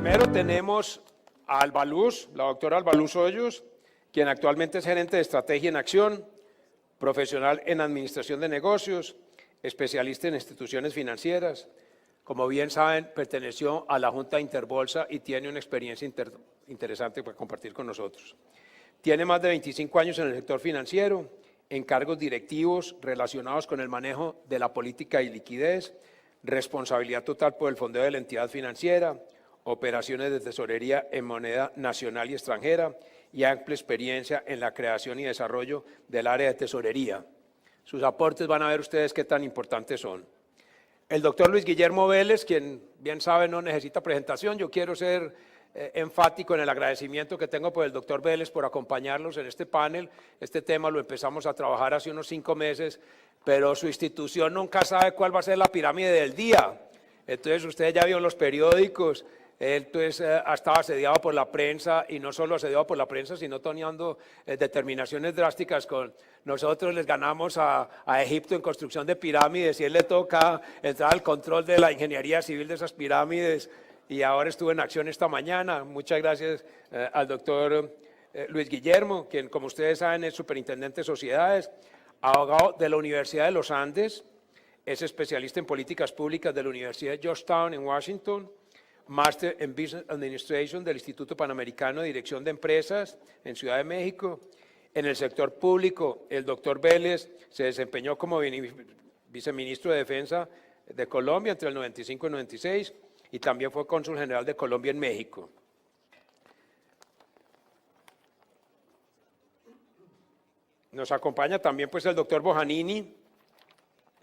Primero tenemos a Alba Luz, la doctora Alba Luz Hoyos, quien actualmente es gerente de Estrategia en Acción, profesional en Administración de Negocios, especialista en instituciones financieras. Como bien saben, perteneció a la Junta de Interbolsa y tiene una experiencia interesante para compartir con nosotros. Tiene más de 25 años en el sector financiero, en cargos directivos relacionados con el manejo de la política y liquidez, responsabilidad total por el fondeo de la entidad financiera, operaciones de tesorería en moneda nacional y extranjera y amplia experiencia en la creación y desarrollo del área de tesorería. Sus aportes van a ver ustedes qué tan importantes son. El doctor Luis Guillermo Vélez, quien bien sabe no necesita presentación, yo quiero ser enfático en el agradecimiento que tengo por el doctor Vélez por acompañarnos en este panel. Este tema lo empezamos a trabajar hace unos 5 meses, pero su institución nunca sabe cuál va a ser la pirámide del día. Entonces, ustedes ya vieron los periódicos, él pues, estaba asediado por la prensa, y no solo asediado por la prensa, sino tomando determinaciones drásticas con nosotros. Les ganamos a Egipto en construcción de pirámides y él le toca entrar al control de la ingeniería civil de esas pirámides, y ahora estuvo en acción esta mañana. Muchas gracias al doctor Luis Guillermo, quien, como ustedes saben, es superintendente de sociedades, abogado de la Universidad de los Andes, es especialista en políticas públicas de la Universidad de Georgetown en Washington, máster en Business Administration del Instituto Panamericano de Dirección de Empresas en Ciudad de México. En el sector público, el doctor Vélez se desempeñó como viceministro de Defensa de Colombia entre el 95 y el 96 y también fue cónsul general de Colombia en México. Nos acompaña también pues el doctor Bojanini,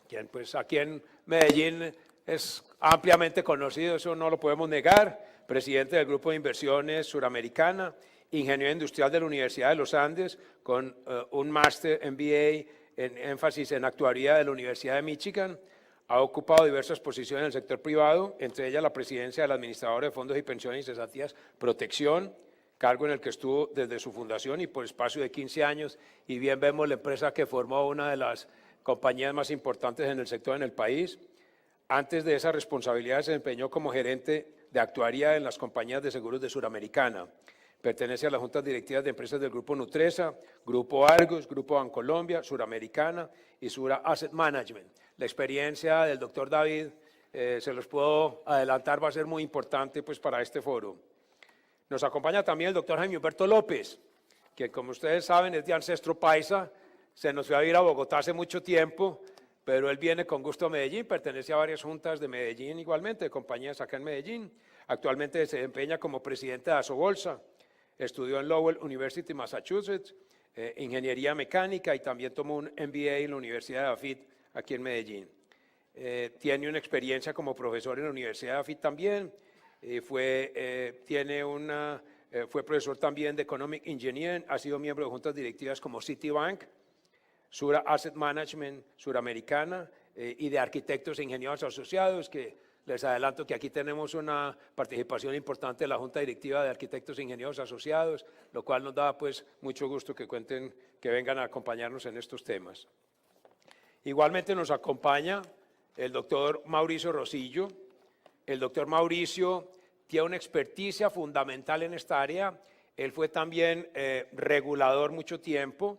quien pues aquí en Medellín es ampliamente conocido, eso no lo podemos negar, presidente del Grupo de Inversiones Suramericana, ingeniero industrial de la Universidad de los Andes, con un máster MBA en énfasis en actuaría de la Universidad de Michigan. Ha ocupado diversas posiciones en el sector privado, entre ellas la presidencia del administrador de fondos y pensiones y cesantías Protección, cargo en el que estuvo desde su fundación y por espacio de 15 años, y bien vemos la empresa que formó una de las compañías más importantes en el sector en el país. Antes de esa responsabilidad se desempeñó como gerente de actuaría en las compañías de seguros de Suramericana. Pertenece a las juntas directivas de empresas del Grupo Nutresa, Grupo Argos, Grupo Bancolombia, Suramericana y Sura Asset Management. La experiencia del doctor David, se los puedo adelantar, va a ser muy importante pues, para este foro. Nos acompaña también el doctor Jaime Humberto López, que como ustedes saben es de ancestro paisa, se nos fue a vivir a Bogotá hace mucho tiempo, pero él viene con gusto a Medellín, pertenece a varias juntas de Medellín igualmente, de compañías acá en Medellín. Actualmente se desempeña como presidente de Asobolsa, estudió en Lowell University, Massachusetts, ingeniería mecánica y también tomó un MBA en la Universidad de AFIT aquí en Medellín. Tiene una experiencia como profesor en la Universidad de AFIT también, fue profesor también de Economic Engineering, ha sido miembro de juntas directivas como Citibank, Sura Asset Management Suramericana y de Arquitectos e Ingenieros Asociados, que les adelanto que aquí tenemos una participación importante de la Junta Directiva de Arquitectos e Ingenieros Asociados, lo cual nos da pues mucho gusto que vengan a acompañarnos en estos temas. Igualmente nos acompaña el doctor Mauricio Rosillo. El doctor Mauricio tiene una experticia fundamental en esta área. Él fue también regulador mucho tiempo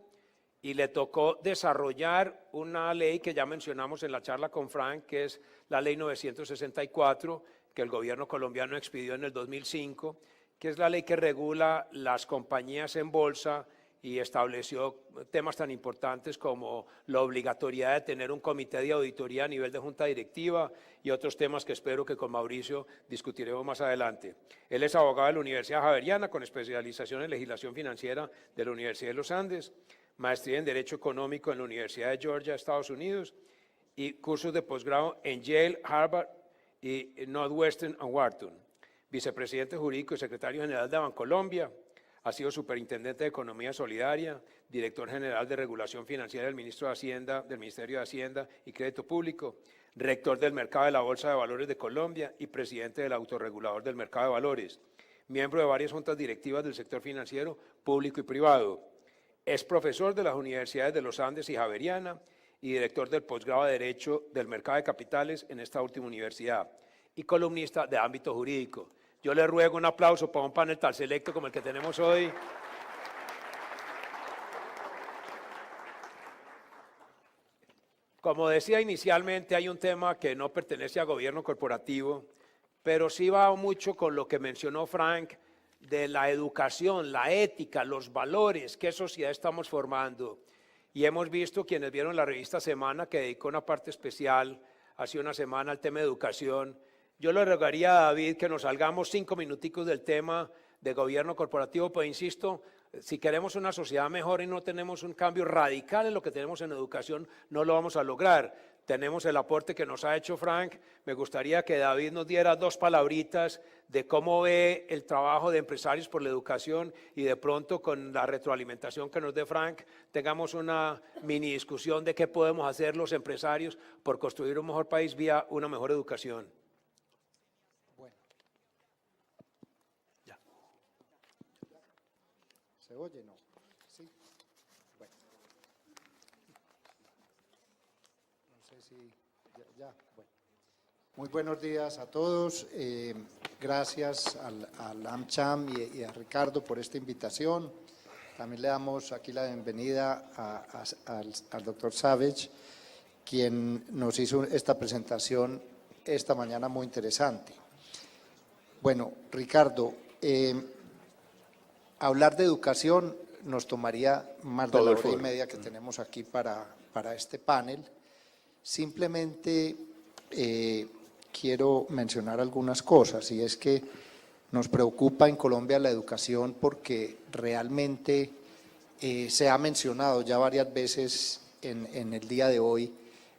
y le tocó desarrollar una ley que ya mencionamos en la charla con Frank, que es la Ley 964, que el gobierno colombiano expidió en el 2005, que es la ley que regula las compañías en bolsa y estableció temas tan importantes como la obligatoriedad de tener un comité de auditoría a nivel de junta directiva y otros temas que espero que con Mauricio discutiremos más adelante. Él es abogado de la Universidad Javeriana con especialización en legislación financiera de la Universidad de los Andes, maestría en Derecho Económico en la Universidad de Georgia, Estados Unidos, y cursos de posgrado en Yale, Harvard y Northwestern and Wharton. Vicepresidente jurídico y secretario general de Bancolombia, ha sido superintendente de Economía Solidaria, director general de Regulación Financiera del Ministerio de Hacienda y Crédito Público, rector del Mercado de la Bolsa de Valores de Colombia y presidente del Autorregulador del Mercado de Valores, miembro de varias juntas directivas del sector financiero público y privado. Es profesor de las Universidades de los Andes y Javeriana y director del posgrado de Derecho del Mercado de Capitales en esta última universidad y columnista de ámbito jurídico. Yo le ruego un aplauso para un panel tan selecto como el que tenemos hoy. Como decía inicialmente, hay un tema que no pertenece a gobierno corporativo, pero sí va mucho con lo que mencionó Frank de la educación, la ética, los valores, qué sociedad estamos formando. Y hemos visto, quienes vieron la revista Semana, que dedicó una parte especial hace una semana al tema de educación. Yo le rogaría a David que nos salgamos 5 minuticos del tema de gobierno corporativo, pues insisto, si queremos una sociedad mejor y no tenemos un cambio radical en lo que tenemos en educación, no lo vamos a lograr. Tenemos el aporte que nos ha hecho Frank. Me gustaría que David nos diera 2 palabritas de cómo ve el trabajo de empresarios por la educación y de pronto con la retroalimentación que nos dé Frank, tengamos una mini discusión de qué podemos hacer los empresarios por construir un mejor país vía una mejor educación. Bueno. Ya. ¿Se oye? No. Sí. Bueno. No sé si ya. Bueno. Muy buenos días a todos. Gracias al AmCham y a Ricardo por esta invitación. También le damos aquí la bienvenida al doctor Savage, quien nos hizo esta presentación esta mañana muy interesante. Bueno, Ricardo, hablar de educación nos tomaría más de la hora y media que tenemos aquí para este panel. Simplemente quiero mencionar algunas cosas, y es que nos preocupa en Colombia la educación porque realmente se ha mencionado ya varias veces en el día de hoy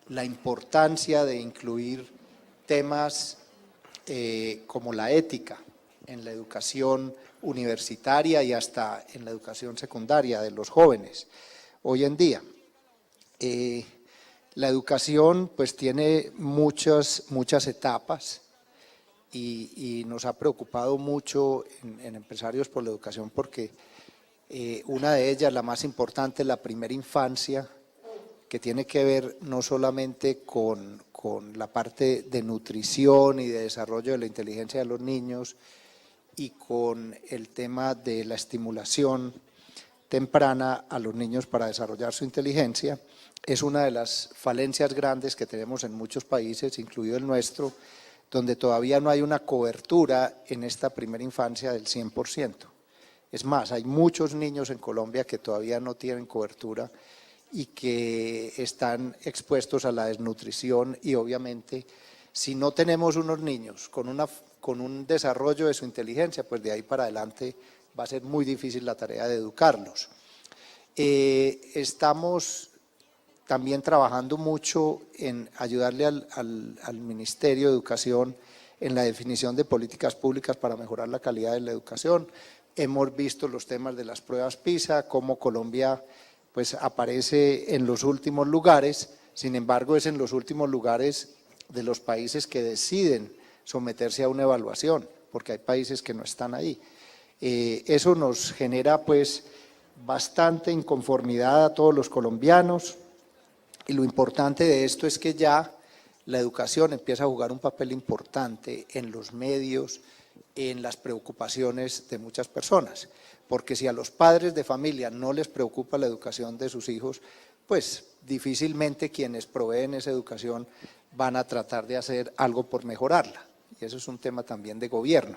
la importancia de incluir temas como la ética en la educación universitaria y hasta en la educación secundaria de los jóvenes hoy en día. La educación pues tiene muchas etapas y nos ha preocupado mucho en Empresarios por la Educación porque una de ellas, la más importante, la primera infancia, que tiene que ver no solamente con la parte de nutrición y de desarrollo de la inteligencia de los niños y con el tema de la estimulación temprana a los niños para desarrollar su inteligencia, es una de las falencias grandes que tenemos en muchos países, incluido el nuestro, donde todavía no hay una cobertura en esta primera infancia del 100%. Es más, hay muchos niños en Colombia que todavía no tienen cobertura y que están expuestos a la desnutrición y obviamente si no tenemos unos niños con un desarrollo de su inteligencia, pues de ahí para adelante va a ser muy difícil la tarea de educarlos. Estamos también trabajando mucho en ayudarle al Ministerio de Educación en la definición de políticas públicas para mejorar la calidad de la educación. Hemos visto los temas de las pruebas PISA, cómo Colombia pues aparece en los últimos lugares, sin embargo es en los últimos lugares de los países que deciden someterse a una evaluación, porque hay países que no están ahí. Eso nos genera pues bastante inconformidad a todos los colombianos y lo importante de esto es que ya la educación empieza a jugar un papel importante en los medios, en las preocupaciones de muchas personas, porque si a los padres de familia no les preocupa la educación de sus hijos, pues difícilmente quienes proveen esa educación van a tratar de hacer algo por mejorarla, y eso es un tema también de gobierno.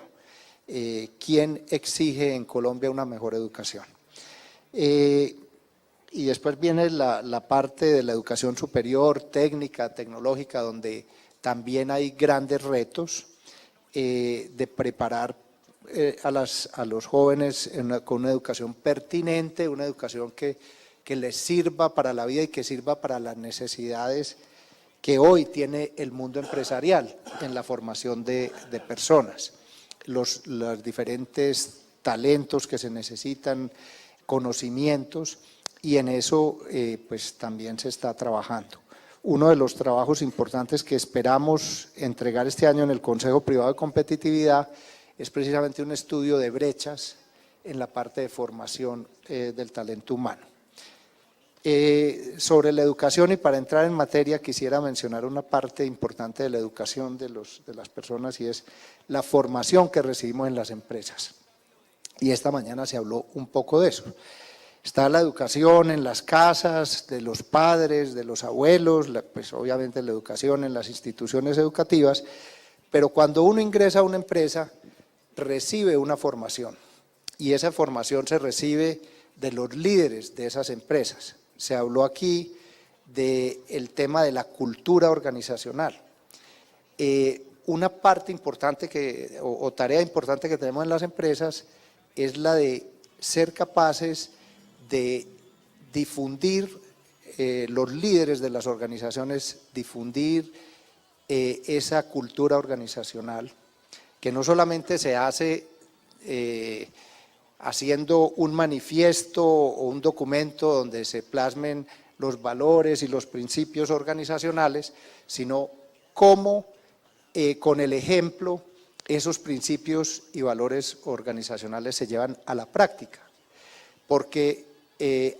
¿Quién exige en Colombia una mejor educación? Y después viene la parte de la educación superior, técnica, tecnológica, donde también hay grandes retos de preparar a los jóvenes con una educación pertinente, una educación que les sirva para la vida y que sirva para las necesidades que hoy tiene el mundo empresarial en la formación de personas, los diferentes talentos que se necesitan, conocimientos, y en eso pues también se está trabajando. Uno de los trabajos importantes que esperamos entregar este año en el Consejo Privado de Competitividad es precisamente un estudio de brechas en la parte de formación del talento humano. Sobre la educación, y para entrar en materia quisiera mencionar una parte importante de la educación de las personas, y es la formación que recibimos en las empresas. Y esta mañana se habló un poco de eso. Está la educación en las casas, de los padres, de los abuelos, pues obviamente la educación en las instituciones educativas, pero cuando uno ingresa a una empresa, recibe una formación, y esa formación se recibe de los líderes de esas empresas. Se habló aquí del tema de la cultura organizacional. Una parte importante o tarea importante que tenemos en las empresas es la de ser capaces de difundir, los líderes de las organizaciones, difundir esa cultura organizacional, que no solamente se hace haciendo un manifiesto o un documento donde se plasmen los valores y los principios organizacionales, sino cómo con el ejemplo esos principios y valores organizacionales se llevan a la práctica, porque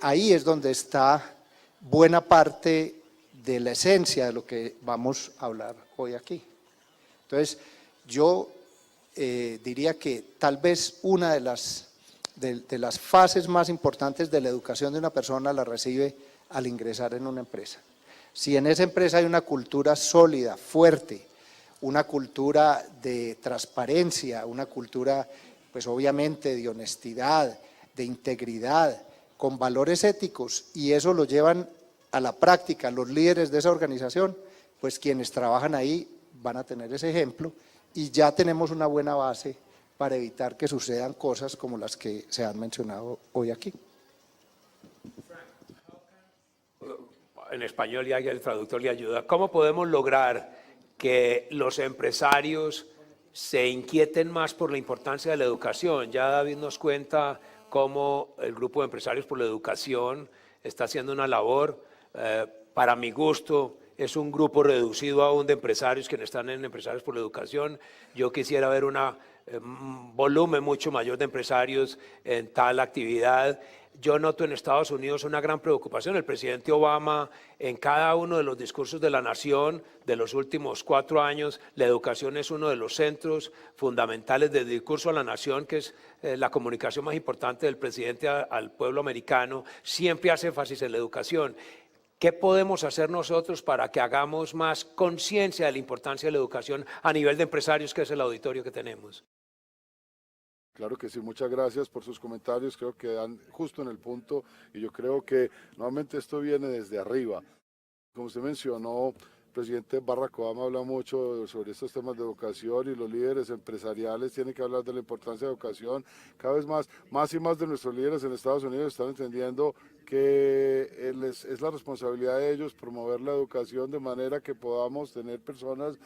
ahí es donde está buena parte de la esencia de lo que vamos a hablar hoy aquí. Entonces, yo diría que tal vez una de las fases más importantes de la educación de una persona la recibe al ingresar en una empresa. Si en esa empresa hay una cultura sólida, fuerte, una cultura de transparencia, una cultura pues obviamente de honestidad, de integridad, con valores éticos, y eso lo llevan a la práctica los líderes de esa organización, pues quienes trabajan ahí van a tener ese ejemplo, y ya tenemos una buena base para evitar que sucedan cosas como las que se han mencionado hoy aquí. En español, ya el traductor le ayuda. ¿Cómo podemos lograr que los empresarios se inquieten más por la importancia de la educación? Ya David nos cuenta cómo el Grupo de Empresarios por la Educación está haciendo una labor. Para mi gusto, es un grupo reducido aún de empresarios que están en Empresarios por la Educación. Yo quisiera ver un volumen mucho mayor de empresarios en tal actividad. Yo noto en Estados Unidos una gran preocupación. El presidente Obama, en cada uno de los discursos de la nación de los últimos 4 años, la educación es uno de los centros fundamentales del discurso a la nación, que es la comunicación más importante del presidente al pueblo americano. Siempre hace énfasis en la educación. ¿Qué podemos hacer nosotros para que hagamos más conciencia de la importancia de la educación a nivel de empresarios, que es el auditorio que tenemos? Claro que sí, muchas gracias por sus comentarios, creo que dan justo en el punto, y yo creo que nuevamente esto viene desde arriba. Como usted mencionó, el presidente Barack Obama habla mucho sobre estos temas de educación, y los líderes empresariales tienen que hablar de la importancia de educación. Cada vez más y más de nuestros líderes en Estados Unidos están entendiendo que es la responsabilidad de ellos promover la educación de manera que podamos tener personas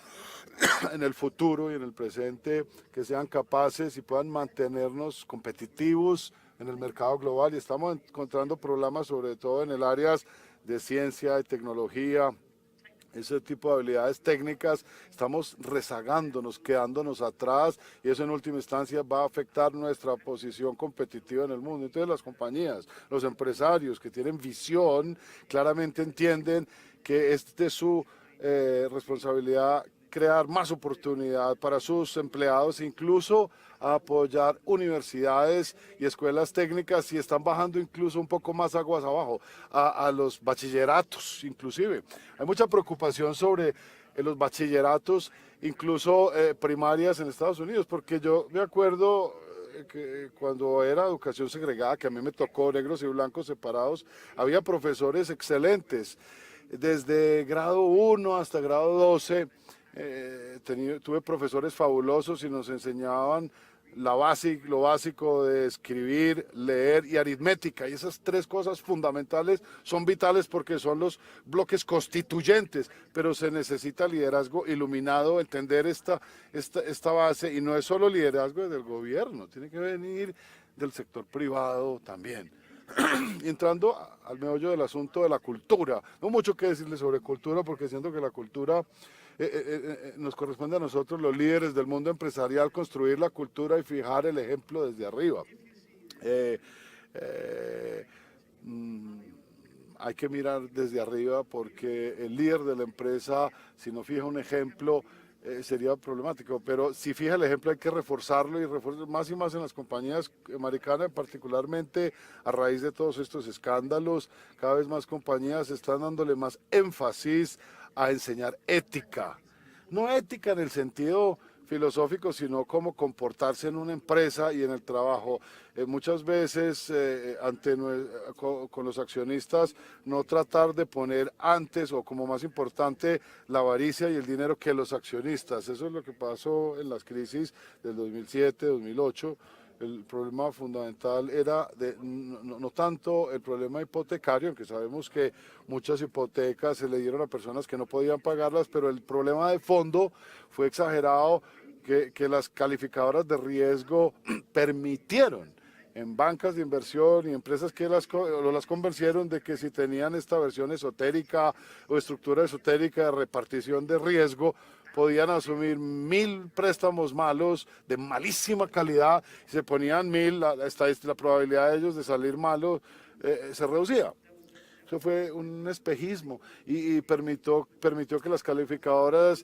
en el futuro y en el presente que sean capaces y puedan mantenernos competitivos en el mercado global. Y estamos encontrando problemas sobre todo en el área de ciencia y tecnología, ese tipo de habilidades técnicas. Estamos rezagándonos, quedándonos atrás, y eso en última instancia va a afectar nuestra posición competitiva en el mundo. Entonces las compañías, los empresarios que tienen visión, claramente entienden que es de su responsabilidad crear más oportunidad para sus empleados, incluso a apoyar universidades y escuelas técnicas, y están bajando incluso un poco más aguas abajo, a los bachilleratos inclusive. Hay mucha preocupación sobre los bachilleratos, incluso primarias en Estados Unidos, porque yo me acuerdo que cuando era educación segregada, que a mí me tocó negros y blancos separados, había profesores excelentes, desde grado 1 hasta grado 12, tuve profesores fabulosos y nos enseñaban lo básico de escribir, leer y aritmética, y esas 3 cosas fundamentales son vitales porque son los bloques constituyentes, pero se necesita liderazgo iluminado, entender esta base, y no es solo liderazgo del gobierno, tiene que venir del sector privado también. Y entrando al meollo del asunto de la cultura, no mucho que decirle sobre cultura, porque siento que la cultura nos corresponde a nosotros, los líderes del mundo empresarial, construir la cultura y fijar el ejemplo desde arriba. hay que mirar desde arriba porque el líder de la empresa, si no fija un ejemplo, sería problemático, pero si fija el ejemplo hay que reforzarlo y reforzar más y más en las compañías americanas, particularmente a raíz de todos estos escándalos. Cada vez más compañías están dándole más énfasis a enseñar ética, no ética en el sentido filosófico, sino cómo comportarse en una empresa y en el trabajo. Muchas veces con los accionistas no tratar de poner antes o como más importante la avaricia y el dinero que los accionistas. Eso es lo que pasó en las crisis del 2007, 2008. El problema fundamental era no tanto el problema hipotecario, aunque sabemos que muchas hipotecas se le dieron a personas que no podían pagarlas, pero el problema de fondo fue exagerado, que las calificadoras de riesgo permitieron en bancas de inversión y empresas que las convencieron de que si tenían esta versión esotérica o estructura esotérica de repartición de riesgo, podían asumir 1000 préstamos malos de malísima calidad, y se ponían 1000, la probabilidad de ellos de salir malos se reducía. Eso fue un espejismo y permitió que las calificadoras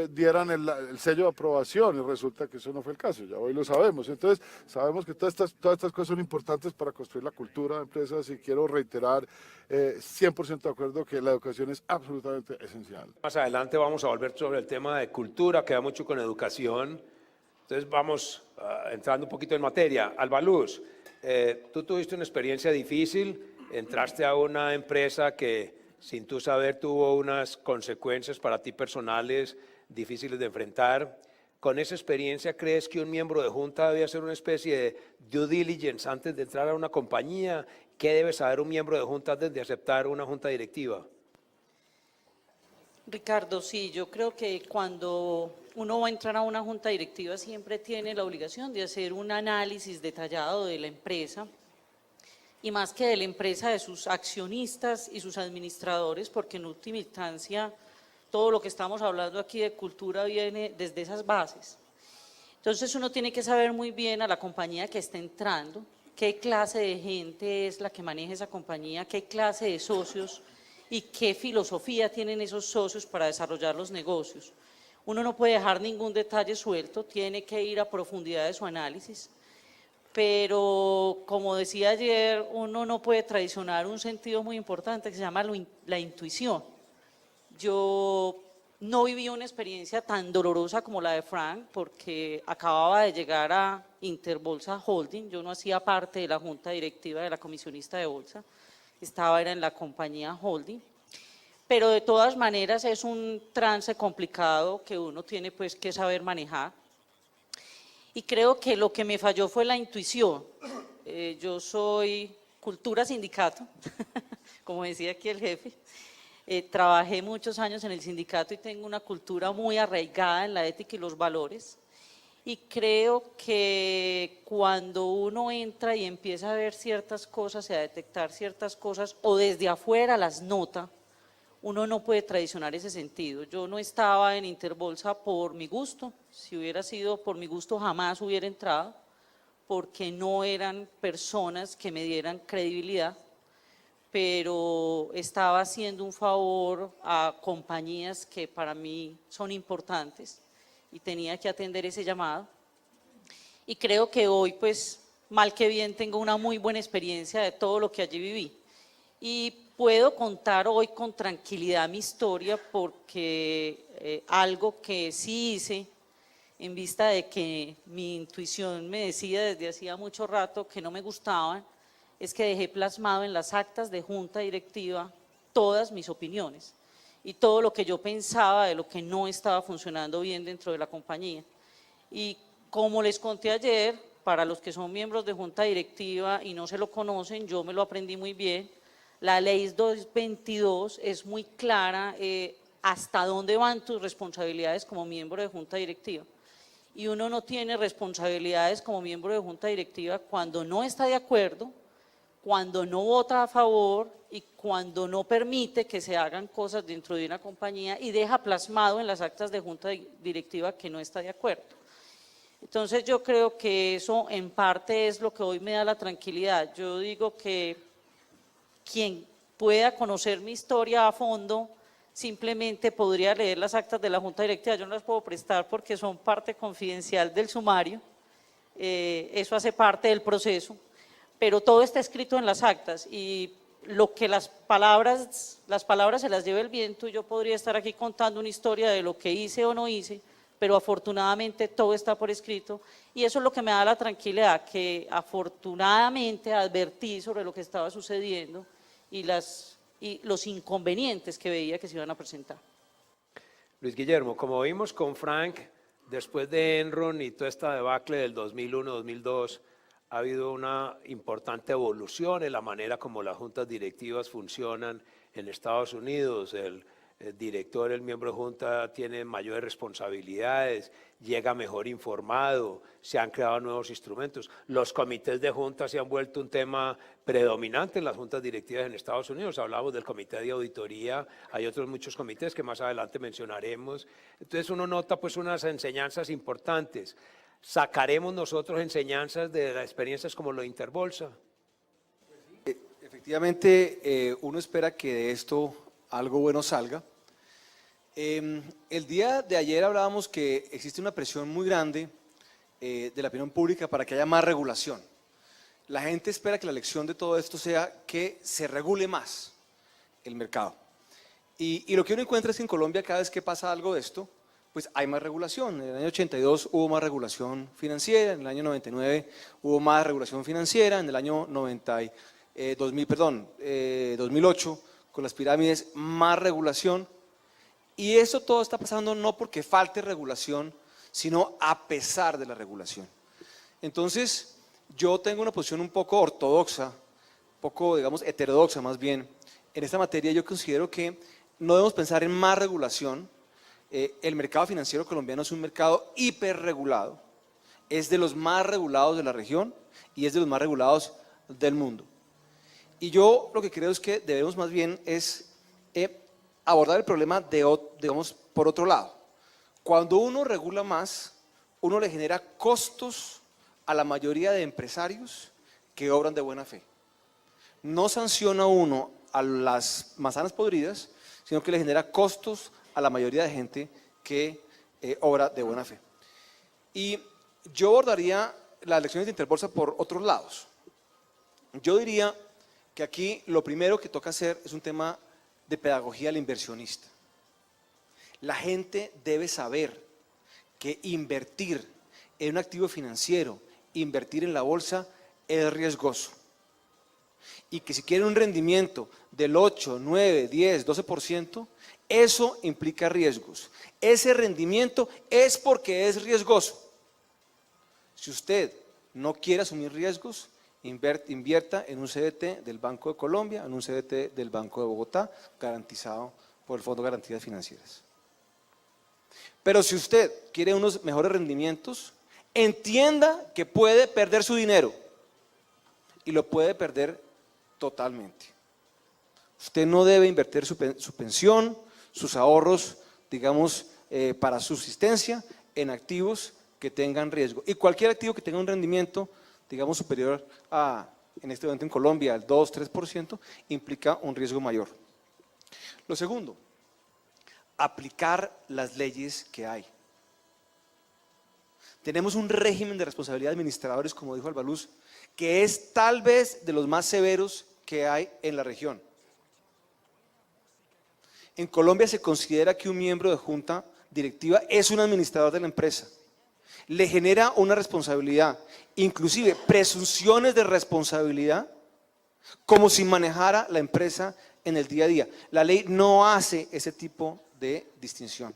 dieran el sello de aprobación, y resulta que eso no fue el caso, ya hoy lo sabemos. Entonces sabemos que todas estas cosas son importantes para construir la cultura de empresas, y quiero reiterar 100% de acuerdo que la educación es absolutamente esencial. Más adelante vamos a volver sobre el tema de cultura, queda mucho con educación. Entonces vamos entrando un poquito en materia. Alba Luz, tú tuviste una experiencia difícil, entraste a una empresa que sin tú saber tuvo unas consecuencias para ti personales difíciles de enfrentar. Con esa experiencia, ¿crees que un miembro de junta debe hacer una especie de due diligence antes de entrar a una compañía? ¿Qué debe saber un miembro de junta antes de aceptar una junta directiva? Ricardo, sí, yo creo que cuando uno va a entrar a una junta directiva siempre tiene la obligación de hacer un análisis detallado de la empresa, y más que de la empresa, de sus accionistas y sus administradores, porque en última instancia todo lo que estamos hablando aquí de cultura viene desde esas bases. Entonces uno tiene que saber muy bien a la compañía que está entrando, qué clase de gente es la que maneja esa compañía, qué clase de socios y qué filosofía tienen esos socios para desarrollar los negocios. Uno no puede dejar ningún detalle suelto, tiene que ir a profundidad de su análisis, pero como decía ayer, uno no puede traicionar un sentido muy importante que se llama la intuición. Yo no viví una experiencia tan dolorosa como la de Frank, porque acababa de llegar a Interbolsa Holding, yo no hacía parte de la junta directiva de la comisionista de bolsa, era en la compañía Holding, pero de todas maneras es un trance complicado que uno tiene pues que saber manejar. Y creo que lo que me falló fue la intuición. Yo soy cultura sindicato, como decía aquí el jefe. Trabajé muchos años en el sindicato y tengo una cultura muy arraigada en la ética y los valores. Y creo que cuando uno entra y empieza a ver ciertas cosas y a detectar ciertas cosas, o desde afuera las nota, uno no puede traicionar ese sentido. Yo no estaba en Interbolsa por mi gusto, si hubiera sido por mi gusto jamás hubiera entrado, porque no eran personas que me dieran credibilidad, pero estaba haciendo un favor a compañías que para mí son importantes y tenía que atender ese llamado. Y creo que hoy, pues, mal que bien, tengo una muy buena experiencia de todo lo que allí viví. Y puedo contar hoy con tranquilidad mi historia, porque algo que sí hice en vista de que mi intuición me decía desde hacía mucho rato que no me gustaban, es que dejé plasmado en las actas de junta directiva todas mis opiniones y todo lo que yo pensaba de lo que no estaba funcionando bien dentro de la compañía. Y como les conté ayer, para los que son miembros de junta directiva y no se lo conocen, yo me lo aprendí muy bien. La ley 222 es muy clara hasta dónde van tus responsabilidades como miembro de junta directiva. Y uno no tiene responsabilidades como miembro de junta directiva cuando no está de acuerdo, cuando no vota a favor y cuando no permite que se hagan cosas dentro de una compañía y deja plasmado en las actas de junta directiva que no está de acuerdo. Entonces yo creo que eso en parte es lo que hoy me da la tranquilidad. Yo digo que quien pueda conocer mi historia a fondo, simplemente podría leer las actas de la Junta Directiva. Yo no las puedo prestar porque son parte confidencial del sumario, eso hace parte del proceso, pero todo está escrito en las actas y lo que las palabras se las lleve el viento. Yo podría estar aquí contando una historia de lo que hice o no hice, pero afortunadamente todo está por escrito y eso es lo que me da la tranquilidad, que afortunadamente advertí sobre lo que estaba sucediendo y los inconvenientes que veía que se iban a presentar. Luis Guillermo, como vimos con Frank, después de Enron y toda esta debacle del 2001-2002, ha habido una importante evolución en la manera como las juntas directivas funcionan en Estados Unidos. El director, el miembro de junta tiene mayores responsabilidades, llega mejor informado, se han creado nuevos instrumentos. Los comités de junta se han vuelto un tema predominante en las juntas directivas en Estados Unidos. Hablamos del comité de auditoría, hay otros muchos comités que más adelante mencionaremos. Entonces uno nota pues unas enseñanzas importantes. ¿Sacaremos nosotros enseñanzas de las experiencias como lo de Interbolsa? Efectivamente, uno espera que de esto algo bueno salga. El día de ayer hablábamos que existe una presión muy grande de la opinión pública para que haya más regulación. La gente espera que la lección de todo esto sea que se regule más el mercado. Y lo que uno encuentra es que en Colombia cada vez que pasa algo de esto, pues hay más regulación. En el año 82 hubo más regulación financiera, en el año 99 hubo más regulación financiera, en el año 2008 con las pirámides más regulación. Y eso todo está pasando no porque falte regulación, sino a pesar de la regulación. Entonces, yo tengo una posición un poco ortodoxa, un poco, digamos, heterodoxa más bien. En esta materia yo considero que no debemos pensar en más regulación. El mercado financiero colombiano es un mercado hiperregulado, es de los más regulados de la región y es de los más regulados del mundo. Y yo lo que creo es que debemos más bien es abordar el problema digamos, por otro lado. Cuando uno regula más, uno le genera costos a la mayoría de empresarios que obran de buena fe. No sanciona uno a las manzanas podridas, sino que le genera costos a la mayoría de gente que obra de buena fe. Y yo abordaría las lecciones de Interbolsa por otros lados. Yo diría que aquí lo primero que toca hacer es un tema de pedagogía al inversionista. La gente debe saber que invertir en un activo financiero, invertir en la bolsa es riesgoso. Y que si quiere un rendimiento del 8, 9, 10, 12%, eso implica riesgos. Ese rendimiento es porque es riesgoso. Si usted no quiere asumir riesgos, invierta en un CDT del Banco de Colombia, en un CDT del Banco de Bogotá, garantizado por el Fondo de Garantías Financieras. Pero si usted quiere unos mejores rendimientos, entienda que puede perder su dinero y lo puede perder totalmente. Usted no debe invertir su pensión, sus ahorros, digamos, para subsistencia en activos que tengan riesgo. Y cualquier activo que tenga un rendimiento, digamos, superior a, en este momento en Colombia, al 2-3%, implica un riesgo mayor. Lo segundo, aplicar las leyes que hay. Tenemos un régimen de responsabilidad de administradores, como dijo Albaluz, que es tal vez de los más severos que hay en la región. En Colombia se considera que un miembro de junta directiva es un administrador de la empresa. Le genera una responsabilidad, inclusive presunciones de responsabilidad, como si manejara la empresa en el día a día. La ley no hace ese tipo de distinción.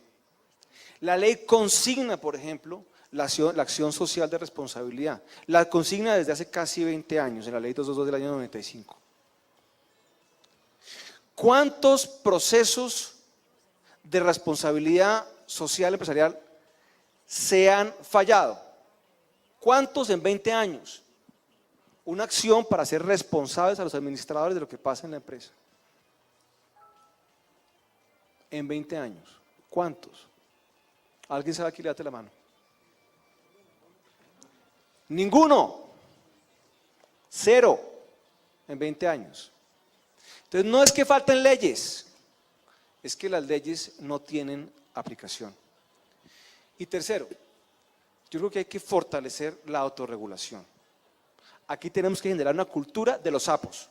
La ley consigna, por ejemplo, la acción social de responsabilidad. La consigna desde hace casi 20 años, en la ley 222 del año 95. ¿Cuántos procesos de responsabilidad social empresarial se han fallado? ¿Cuántos en 20 años? Una acción para ser responsables a los administradores de lo que pasa en la empresa. En 20 años. ¿Cuántos? ¿Alguien sabe aquí? Levante la mano. Ninguno. Cero en 20 años. Entonces no es que falten leyes, es que las leyes no tienen aplicación. Y tercero, yo creo que hay que fortalecer la autorregulación. Aquí tenemos que generar una cultura de los sapos.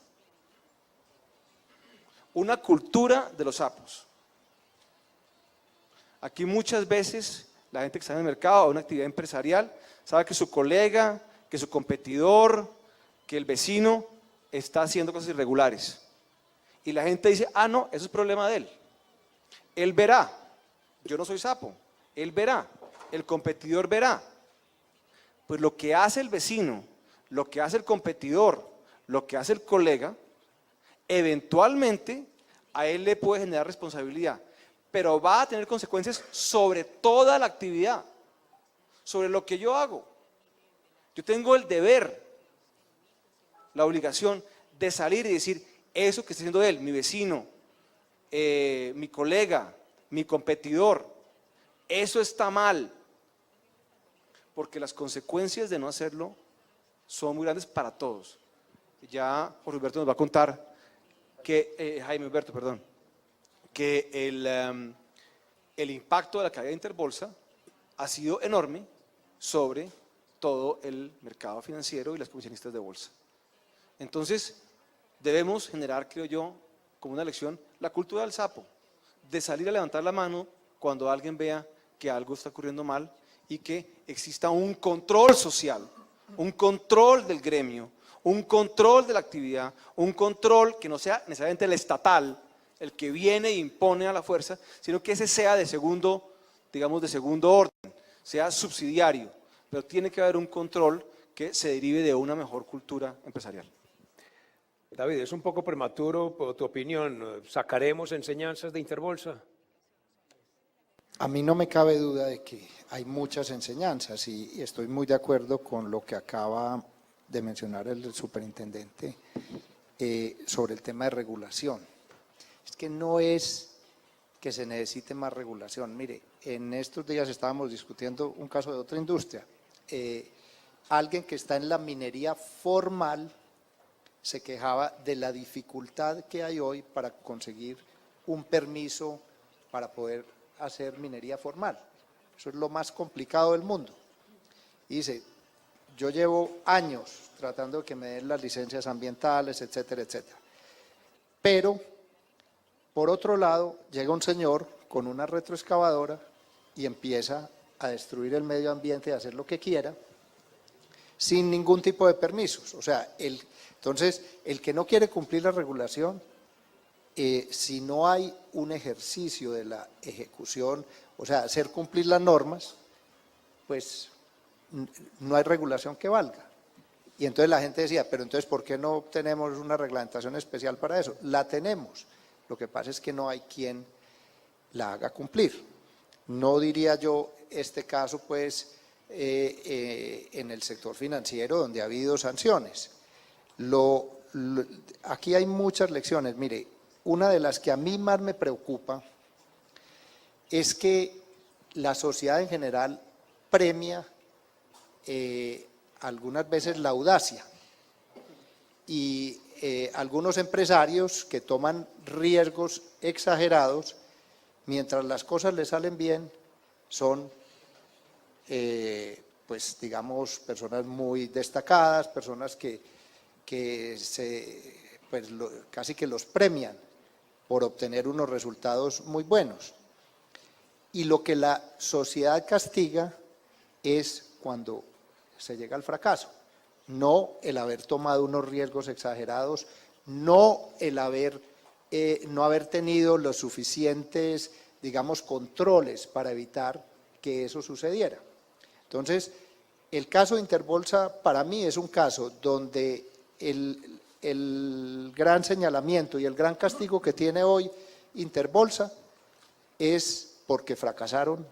Una cultura de los sapos. Aquí muchas veces la gente que está en el mercado o una actividad empresarial sabe que su colega, que su competidor, que el vecino está haciendo cosas irregulares. Y la gente dice, ah, no, eso es problema de él. Él verá. Yo no soy sapo. Él verá. El competidor verá. Pues lo que hace el vecino, lo que hace el competidor, lo que hace el colega, eventualmente a él le puede generar responsabilidad, pero va a tener consecuencias sobre toda la actividad, sobre lo que yo hago. Yo tengo el deber, la obligación de salir y decir, eso que está haciendo él, mi vecino, mi colega, mi competidor, eso está mal, porque las consecuencias de no hacerlo son muy grandes para todos. Ya Jorge Humberto nos va a contar que, Jaime Humberto, perdón, que el impacto de la caída de Interbolsa ha sido enorme sobre todo el mercado financiero y las comisionistas de bolsa. Entonces, debemos generar, creo yo, como una lección, la cultura del sapo, de salir a levantar la mano cuando alguien vea que algo está ocurriendo mal y que exista un control social, un control del gremio, un control de la actividad, un control que no sea necesariamente el estatal, el que viene e impone a la fuerza, sino que ese sea de segundo, digamos, de segundo orden, sea subsidiario, pero tiene que haber un control que se derive de una mejor cultura empresarial. David, es un poco prematuro, por tu opinión, ¿sacaremos enseñanzas de Interbolsa? A mí no me cabe duda de que hay muchas enseñanzas y estoy muy de acuerdo con lo que acaba de mencionar el superintendente sobre el tema de regulación. Es que no es que se necesite más regulación. Mire, en estos días estábamos discutiendo un caso de otra industria. Alguien que está en la minería formal se quejaba de la dificultad que hay hoy para conseguir un permiso para poder hacer minería formal. Eso es lo más complicado del mundo. Y dice, yo llevo años tratando de que me den las licencias ambientales, etcétera, etcétera. Pero, por otro lado, llega un señor con una retroexcavadora y empieza a destruir el medio ambiente y a hacer lo que quiera, sin ningún tipo de permisos. O sea, entonces, el que no quiere cumplir la regulación, si no hay un ejercicio de la ejecución, o sea, hacer cumplir las normas, pues no hay regulación que valga. Y entonces la gente decía, pero entonces ¿por qué no tenemos una reglamentación especial para eso? La tenemos, lo que pasa es que no hay quien la haga cumplir. No diría yo este caso pues en el sector financiero donde ha habido sanciones. Aquí hay muchas lecciones. Mire, una de las que a mí más me preocupa es que la sociedad en general premia algunas veces la audacia y algunos empresarios que toman riesgos exagerados mientras las cosas les salen bien son pues digamos personas muy destacadas, personas que pues casi que los premian por obtener unos resultados muy buenos. Y lo que la sociedad castiga es cuando se llega al fracaso, no el haber tomado unos riesgos exagerados, no el no haber tenido los suficientes, digamos, controles para evitar que eso sucediera. Entonces, el caso de Interbolsa para mí es un caso donde el gran señalamiento y el gran castigo que tiene hoy Interbolsa es porque fracasaron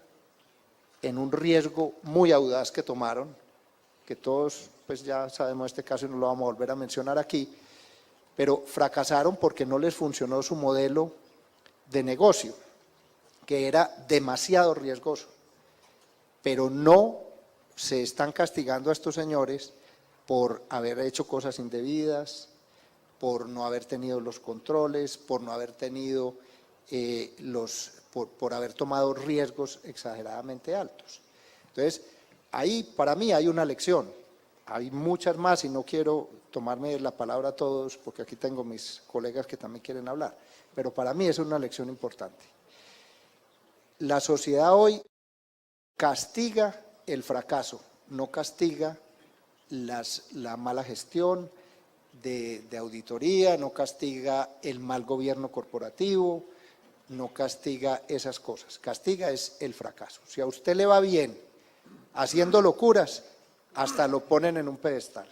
en un riesgo muy audaz que tomaron, que todos pues ya sabemos este caso y no lo vamos a volver a mencionar aquí, pero fracasaron porque no les funcionó su modelo de negocio, que era demasiado riesgoso, pero no se están castigando a estos señores por haber hecho cosas indebidas, por no haber tenido los controles, por no haber tenido por haber tomado riesgos exageradamente altos. Entonces, ahí para mí hay una lección, hay muchas más y no quiero tomarme la palabra a todos porque aquí tengo mis colegas que también quieren hablar, pero para mí es una lección importante. La sociedad hoy castiga el fracaso, no castiga la mala gestión de auditoría, no castiga el mal gobierno corporativo, no castiga esas cosas, castiga es el fracaso. Si a usted le va bien haciendo locuras, hasta lo ponen en un pedestal.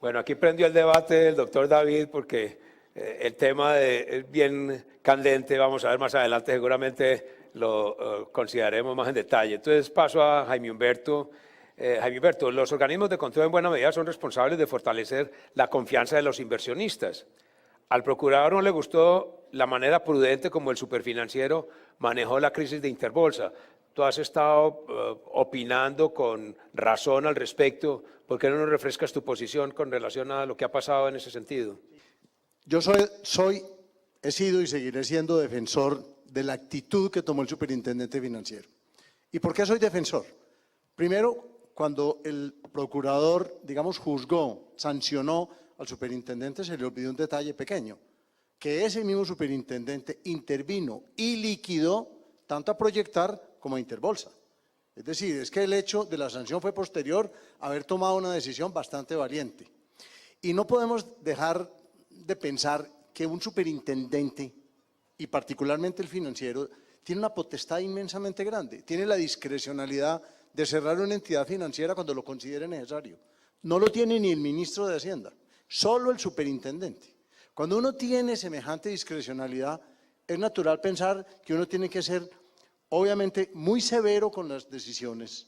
Bueno, aquí prendió el debate el doctor David porque el tema es bien candente, vamos a ver más adelante, seguramente lo consideraremos más en detalle. Entonces paso a Jaime Humberto. Jaime Humberto, los organismos de control en buena medida son responsables de fortalecer la confianza de los inversionistas. Al procurador no le gustó la manera prudente como el superfinanciero manejó la crisis de Interbolsa. Tú has estado opinando con razón al respecto. ¿Por qué no nos refrescas tu posición con relación a lo que ha pasado en ese sentido? Yo he sido y seguiré siendo defensor de la actitud que tomó el superintendente financiero. ¿Y por qué soy defensor? Primero, cuando el procurador, digamos, juzgó, sancionó al superintendente, se le olvidó un detalle pequeño, que ese mismo superintendente intervino y liquidó tanto a Proyectar como a Interbolsa. Es decir, es que el hecho de la sanción fue posterior a haber tomado una decisión bastante valiente. Y no podemos dejar de pensar que un superintendente, y particularmente el financiero, tiene una potestad inmensamente grande, tiene la discrecionalidad de cerrar una entidad financiera cuando lo considere necesario. No lo tiene ni el ministro de Hacienda, solo el superintendente. Cuando uno tiene semejante discrecionalidad, es natural pensar que uno tiene que ser, obviamente, muy severo con las decisiones,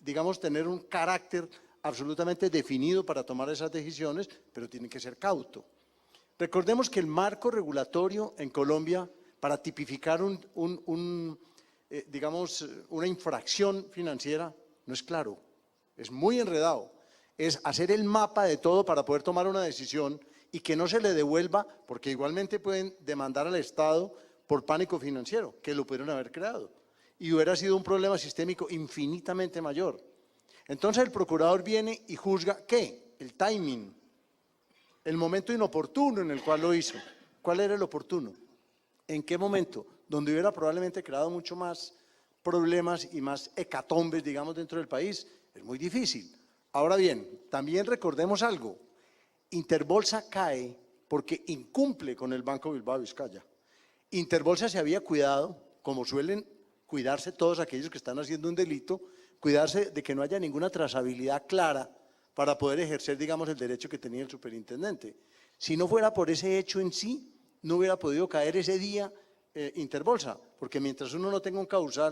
digamos, tener un carácter absolutamente definido para tomar esas decisiones, pero tiene que ser cauto. Recordemos que el marco regulatorio en Colombia para tipificar digamos, una infracción financiera no es claro, es muy enredado. Es hacer el mapa de todo para poder tomar una decisión y que no se le devuelva, porque igualmente pueden demandar al Estado por pánico financiero, que lo pudieron haber creado. Y hubiera sido un problema sistémico infinitamente mayor. Entonces el procurador viene y juzga, ¿qué? El timing, el momento inoportuno en el cual lo hizo. ¿Cuál era el oportuno? ¿En qué momento? Donde hubiera probablemente creado mucho más problemas y más hecatombes, digamos, dentro del país. Es muy difícil. Ahora bien, también recordemos algo. Interbolsa cae porque incumple con el Banco Bilbao Vizcaya. Interbolsa se había cuidado, como suelen cuidarse todos aquellos que están haciendo un delito, cuidarse de que no haya ninguna trazabilidad clara para poder ejercer, digamos, el derecho que tenía el superintendente. Si no fuera por ese hecho en sí, no hubiera podido caer ese día Interbolsa, porque mientras uno no tenga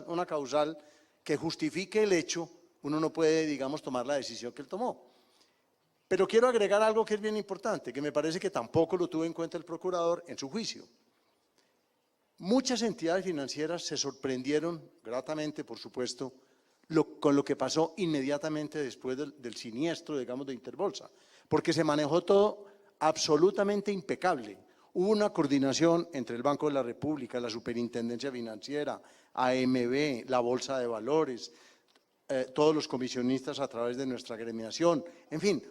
una causal que justifique el hecho, uno no puede, digamos, tomar la decisión que él tomó. Pero quiero agregar algo que es bien importante, que me parece que tampoco lo tuvo en cuenta el procurador en su juicio. Muchas entidades financieras se sorprendieron, gratamente por supuesto, con lo que pasó inmediatamente después del siniestro, digamos, de Interbolsa, porque se manejó todo absolutamente impecable. Hubo una coordinación entre el Banco de la República, la Superintendencia Financiera, AMB, la Bolsa de Valores, todos los comisionistas a través de nuestra gremiación, en fin,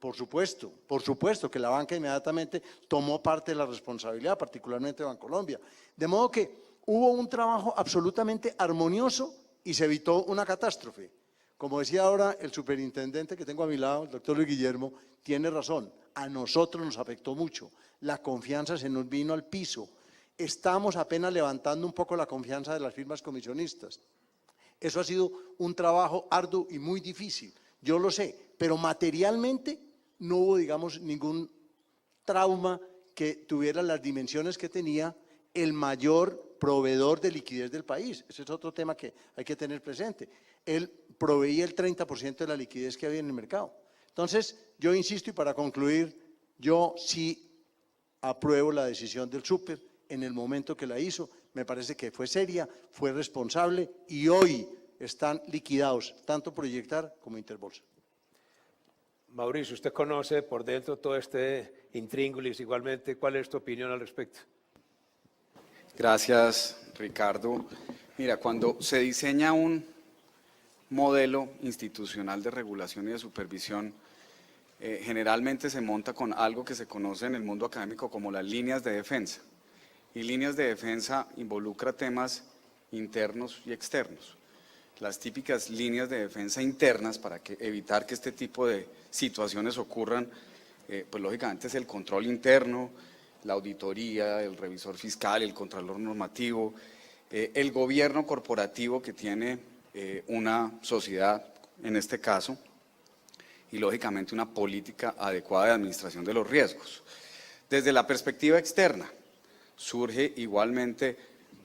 por supuesto que la banca inmediatamente tomó parte de la responsabilidad, particularmente Bancolombia. De modo que hubo un trabajo absolutamente armonioso y se evitó una catástrofe. Como decía ahora el superintendente que tengo a mi lado, el doctor Luis Guillermo, tiene razón, a nosotros nos afectó mucho, la confianza se nos vino al piso, estamos apenas levantando un poco la confianza de las firmas comisionistas. Eso ha sido un trabajo arduo y muy difícil, yo lo sé, pero materialmente no hubo, digamos, ningún trauma que tuviera las dimensiones que tenía el mayor proveedor de liquidez del país. Ese es otro tema que hay que tener presente. Él proveía el 30% de la liquidez que había en el mercado. Entonces, yo insisto y para concluir, yo sí apruebo la decisión del súper en el momento que la hizo. Me parece que fue seria, fue responsable y hoy están liquidados tanto Proyectar como Interbolsa. Mauricio, usted conoce por dentro todo este intríngulis igualmente. ¿Cuál es tu opinión al respecto? Gracias, Ricardo. Mira, cuando se diseña un modelo institucional de regulación y de supervisión, generalmente se monta con algo que se conoce en el mundo académico como las líneas de defensa. Y líneas de defensa involucra temas internos y externos. Las típicas líneas de defensa internas para evitar que este tipo de situaciones ocurran, pues lógicamente es el control interno, la auditoría, el revisor fiscal, el contralor normativo, el gobierno corporativo que tiene una sociedad, en este caso, y lógicamente una política adecuada de administración de los riesgos. Desde la perspectiva externa, surge igualmente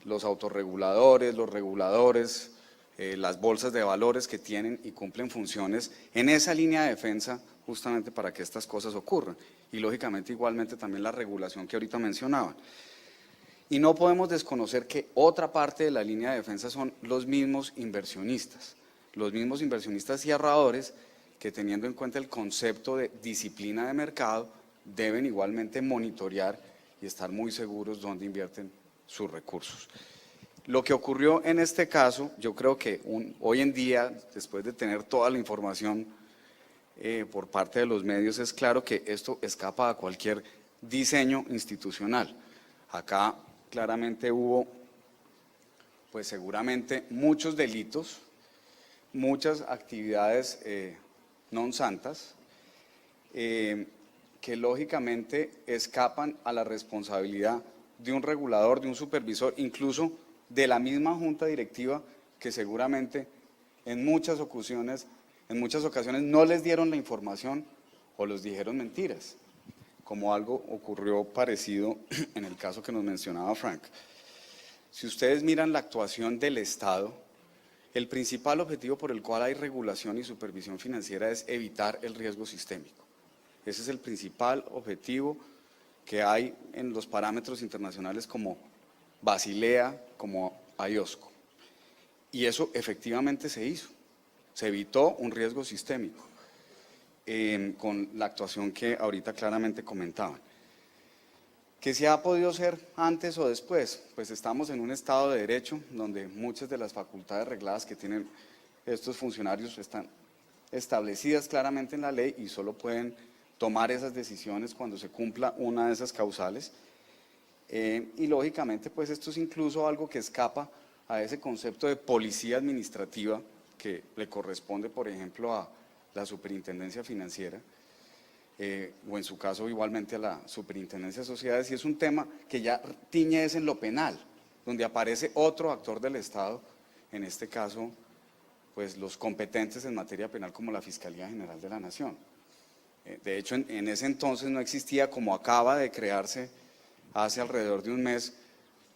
los autorreguladores, los reguladores, las bolsas de valores que tienen y cumplen funciones en esa línea de defensa justamente para que estas cosas ocurran. Y lógicamente igualmente también la regulación que ahorita mencionaban. Y no podemos desconocer que otra parte de la línea de defensa son los mismos inversionistas y ahorradores que, teniendo en cuenta el concepto de disciplina de mercado, deben igualmente monitorear y estar muy seguros dónde invierten sus recursos. Lo que ocurrió en este caso, yo creo que hoy en día, después de tener toda la información por parte de los medios, es claro que esto escapa a cualquier diseño institucional. Acá claramente hubo, pues seguramente, muchos delitos, muchas actividades non santas, que lógicamente escapan a la responsabilidad de un regulador, de un supervisor, incluso de la misma junta directiva, que seguramente en muchas ocasiones no les dieron la información o les dijeron mentiras, como algo ocurrió parecido en el caso que nos mencionaba Frank. Si ustedes miran la actuación del Estado, el principal objetivo por el cual hay regulación y supervisión financiera es evitar el riesgo sistémico. Ese es el principal objetivo que hay en los parámetros internacionales como Basilea, como IOSCO. Y eso efectivamente se hizo. Se evitó un riesgo sistémico con la actuación que ahorita claramente comentaban. ¿Que se ha podido hacer antes o después? Pues estamos en un Estado de Derecho donde muchas de las facultades regladas que tienen estos funcionarios están establecidas claramente en la ley y solo pueden tomar esas decisiones cuando se cumpla una de esas causales. Y lógicamente pues esto es incluso algo que escapa a ese concepto de policía administrativa que le corresponde, por ejemplo, a la Superintendencia Financiera, o en su caso igualmente a la Superintendencia de Sociedades, y es un tema que ya tiñe en lo penal, donde aparece otro actor del Estado, en este caso, pues los competentes en materia penal como la Fiscalía General de la Nación. De hecho, en ese entonces no existía, como acaba de crearse hace alrededor de un mes,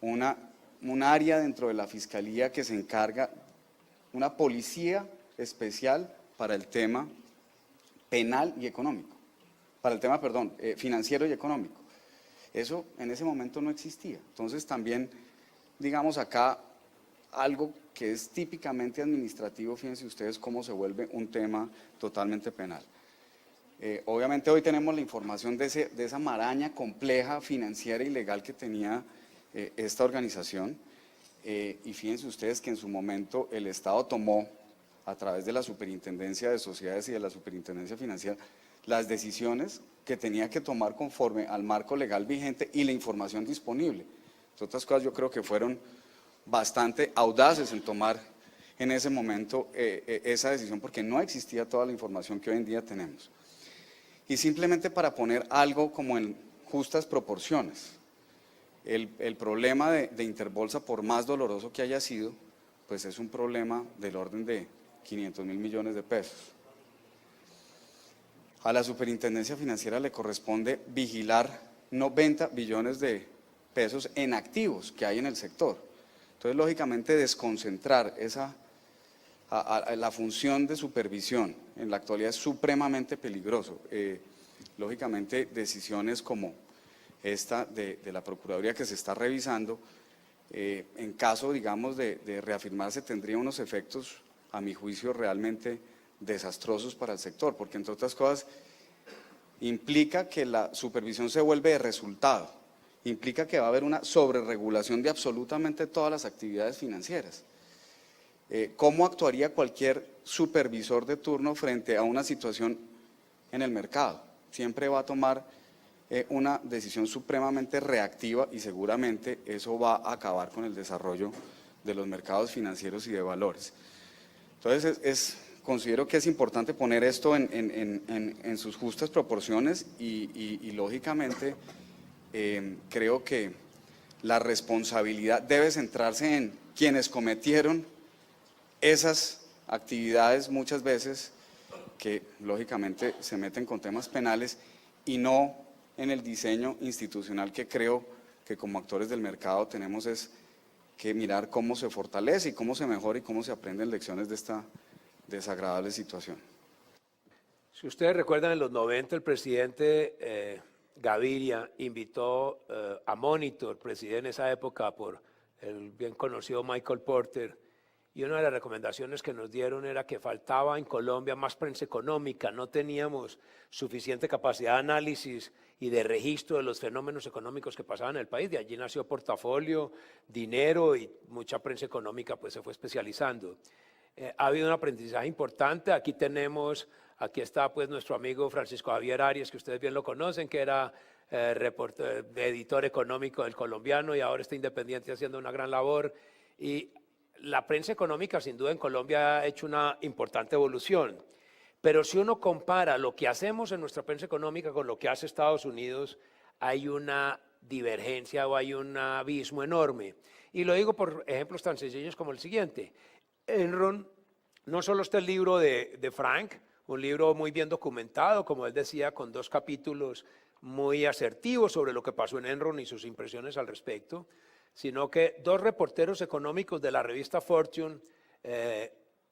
un área dentro de la Fiscalía que se encarga, una policía especial para el tema penal y económico, para el tema, perdón, financiero y económico. Eso en ese momento no existía. Entonces también, digamos acá, algo que es típicamente administrativo, fíjense ustedes cómo se vuelve un tema totalmente penal. Obviamente hoy tenemos la información de esa maraña compleja financiera y legal que tenía esta organización, y fíjense ustedes que en su momento el Estado tomó, a través de la Superintendencia de Sociedades y de la Superintendencia Financiera, las decisiones que tenía que tomar conforme al marco legal vigente y la información disponible. Entre otras cosas, yo creo que fueron bastante audaces en tomar en ese momento esa decisión, porque no existía toda la información que hoy en día tenemos. Y simplemente para poner algo como en justas proporciones, el problema de Interbolsa, por más doloroso que haya sido, pues es un problema del orden de 500.000 millones de pesos. A la Superintendencia Financiera le corresponde vigilar 90 billones de pesos en activos que hay en el sector. Entonces, lógicamente, desconcentrar la función de supervisión en la actualidad es supremamente peligroso. Lógicamente, decisiones como esta de la Procuraduría que se está revisando, en caso, digamos, de reafirmarse, tendría unos efectos, a mi juicio, realmente desastrosos para el sector, porque entre otras cosas implica que la supervisión se vuelve de resultado, implica que va a haber una sobreregulación de absolutamente todas las actividades financieras. ¿Cómo actuaría cualquier supervisor de turno frente a una situación en el mercado? Siempre va a tomar una decisión supremamente reactiva y seguramente eso va a acabar con el desarrollo de los mercados financieros y de valores. Entonces, considero que es importante poner esto en sus justas proporciones y lógicamente creo que la responsabilidad debe centrarse en quienes cometieron esas actividades muchas veces que lógicamente se meten con temas penales y no en el diseño institucional que creo que como actores del mercado tenemos es que mirar cómo se fortalece y cómo se mejora y cómo se aprenden lecciones de esta desagradable situación. Si ustedes recuerdan, en los 90 el presidente Gaviria invitó a Monitor, presidente en esa época por el bien conocido Michael Porter, y una de las recomendaciones que nos dieron era que faltaba en Colombia más prensa económica, no teníamos suficiente capacidad de análisis y de registro de los fenómenos económicos que pasaban en el país. De allí nació Portafolio, Dinero, y mucha prensa económica pues se fue especializando. Ha habido un aprendizaje importante. Aquí está pues nuestro amigo Francisco Javier Arias, que ustedes bien lo conocen, que era editor económico del Colombiano y ahora está independiente haciendo una gran labor. Y la prensa económica sin duda en Colombia ha hecho una importante evolución, pero si uno compara lo que hacemos en nuestra prensa económica con lo que hace Estados Unidos, hay una divergencia o hay un abismo enorme. Y lo digo por ejemplos tan sencillos como el siguiente. Enron, no solo está el libro de Frank, un libro muy bien documentado, como él decía, con 2 capítulos muy asertivos sobre lo que pasó en Enron y sus impresiones al respecto, sino que 2 reporteros económicos de la revista Fortune,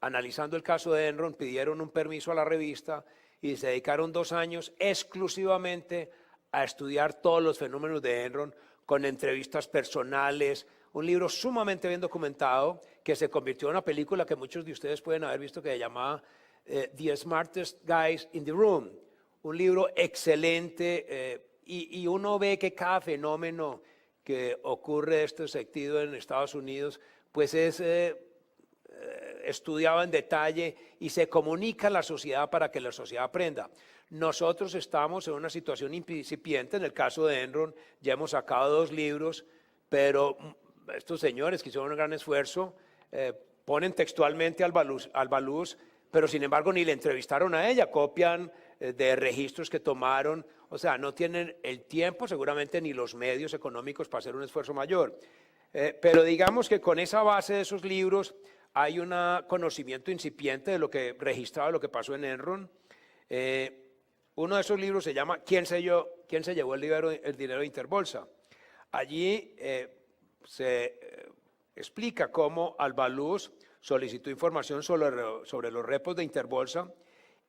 analizando el caso de Enron, pidieron un permiso a la revista y se dedicaron 2 años exclusivamente a estudiar todos los fenómenos de Enron, con entrevistas personales, un libro sumamente bien documentado que se convirtió en una película que muchos de ustedes pueden haber visto, que se llamaba The Smartest Guys in the Room, un libro excelente y uno ve que cada fenómeno que ocurre de este sentido en Estados Unidos, pues es estudiado en detalle y se comunica a la sociedad para que la sociedad aprenda. Nosotros estamos en una situación incipiente, en el caso de Enron ya hemos sacado 2 libros, pero estos señores que hicieron un gran esfuerzo ponen textualmente al Baluz, pero sin embargo ni le entrevistaron a ella, copian de registros que tomaron, o sea, no tienen el tiempo seguramente ni los medios económicos para hacer un esfuerzo mayor. Pero digamos que con esa base de esos libros hay un conocimiento incipiente de lo que registraba, lo que pasó en Enron. Uno de esos libros se llama ¿Quién se llevó el dinero de Interbolsa? Allí se explica cómo Albaluz solicitó información sobre los repos de Interbolsa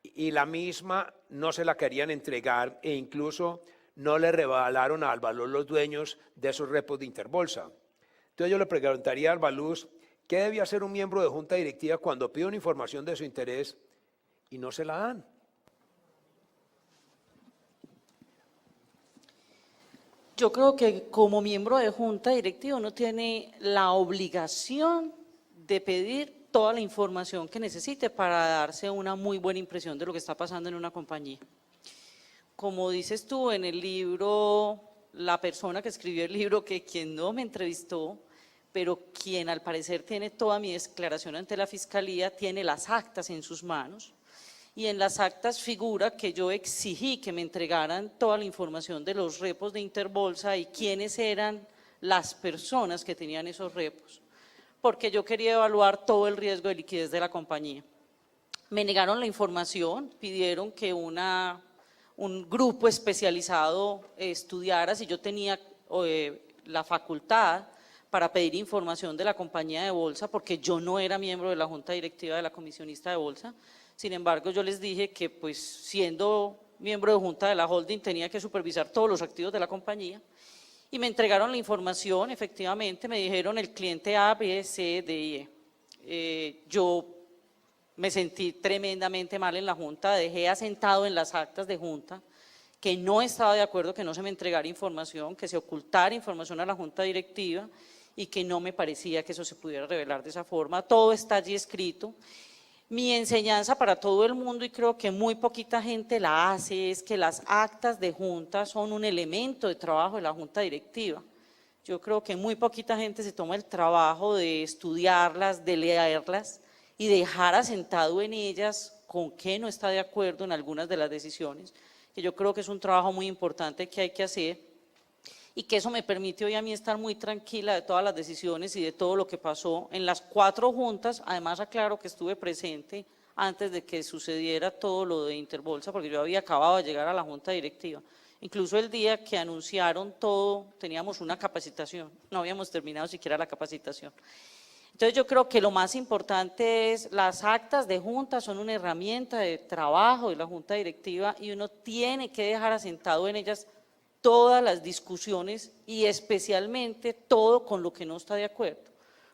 y la misma no se la querían entregar e incluso no le revelaron a Albaluz los dueños de esos repos de Interbolsa. Entonces yo le preguntaría a Albaluz, ¿qué debía hacer un miembro de junta directiva cuando pide una información de su interés y no se la dan? Yo creo que como miembro de junta directiva uno tiene la obligación de pedir toda la información que necesite para darse una muy buena impresión de lo que está pasando en una compañía. Como dices tú en el libro, la persona que escribió el libro, que quien no me entrevistó, pero quien al parecer tiene toda mi declaración ante la Fiscalía, tiene las actas en sus manos, y en las actas figura que yo exigí que me entregaran toda la información de los repos de Interbolsa y quiénes eran las personas que tenían esos repos, porque yo quería evaluar todo el riesgo de liquidez de la compañía. Me negaron la información, pidieron que un grupo especializado estudiara si yo tenía la facultad para pedir información de la compañía de bolsa, porque yo no era miembro de la junta directiva de la comisionista de bolsa. Sin embargo, yo les dije que pues siendo miembro de junta de la holding tenía que supervisar todos los activos de la compañía y me entregaron la información, efectivamente me dijeron el cliente A, B, C, D y E. Yo me sentí tremendamente mal en la Junta, dejé asentado en las actas de Junta que no estaba de acuerdo que no se me entregara información, que se ocultara información a la Junta Directiva y que no me parecía que eso se pudiera revelar de esa forma. Todo está allí escrito. Mi enseñanza para todo el mundo, y creo que muy poquita gente la hace, es que las actas de Junta son un elemento de trabajo de la Junta Directiva. Yo creo que muy poquita gente se toma el trabajo de estudiarlas, de leerlas y dejar asentado en ellas con qué no está de acuerdo en algunas de las decisiones, que yo creo que es un trabajo muy importante que hay que hacer y que eso me permite hoy a mí estar muy tranquila de todas las decisiones y de todo lo que pasó en las 4 juntas. Además aclaro que estuve presente antes de que sucediera todo lo de Interbolsa, porque yo había acabado de llegar a la Junta Directiva. Incluso el día que anunciaron todo, teníamos una capacitación, no habíamos terminado siquiera la capacitación. Entonces yo creo que lo más importante es, las actas de Junta son una herramienta de trabajo de la Junta Directiva y uno tiene que dejar asentado en ellas todas las discusiones y especialmente todo con lo que no está de acuerdo,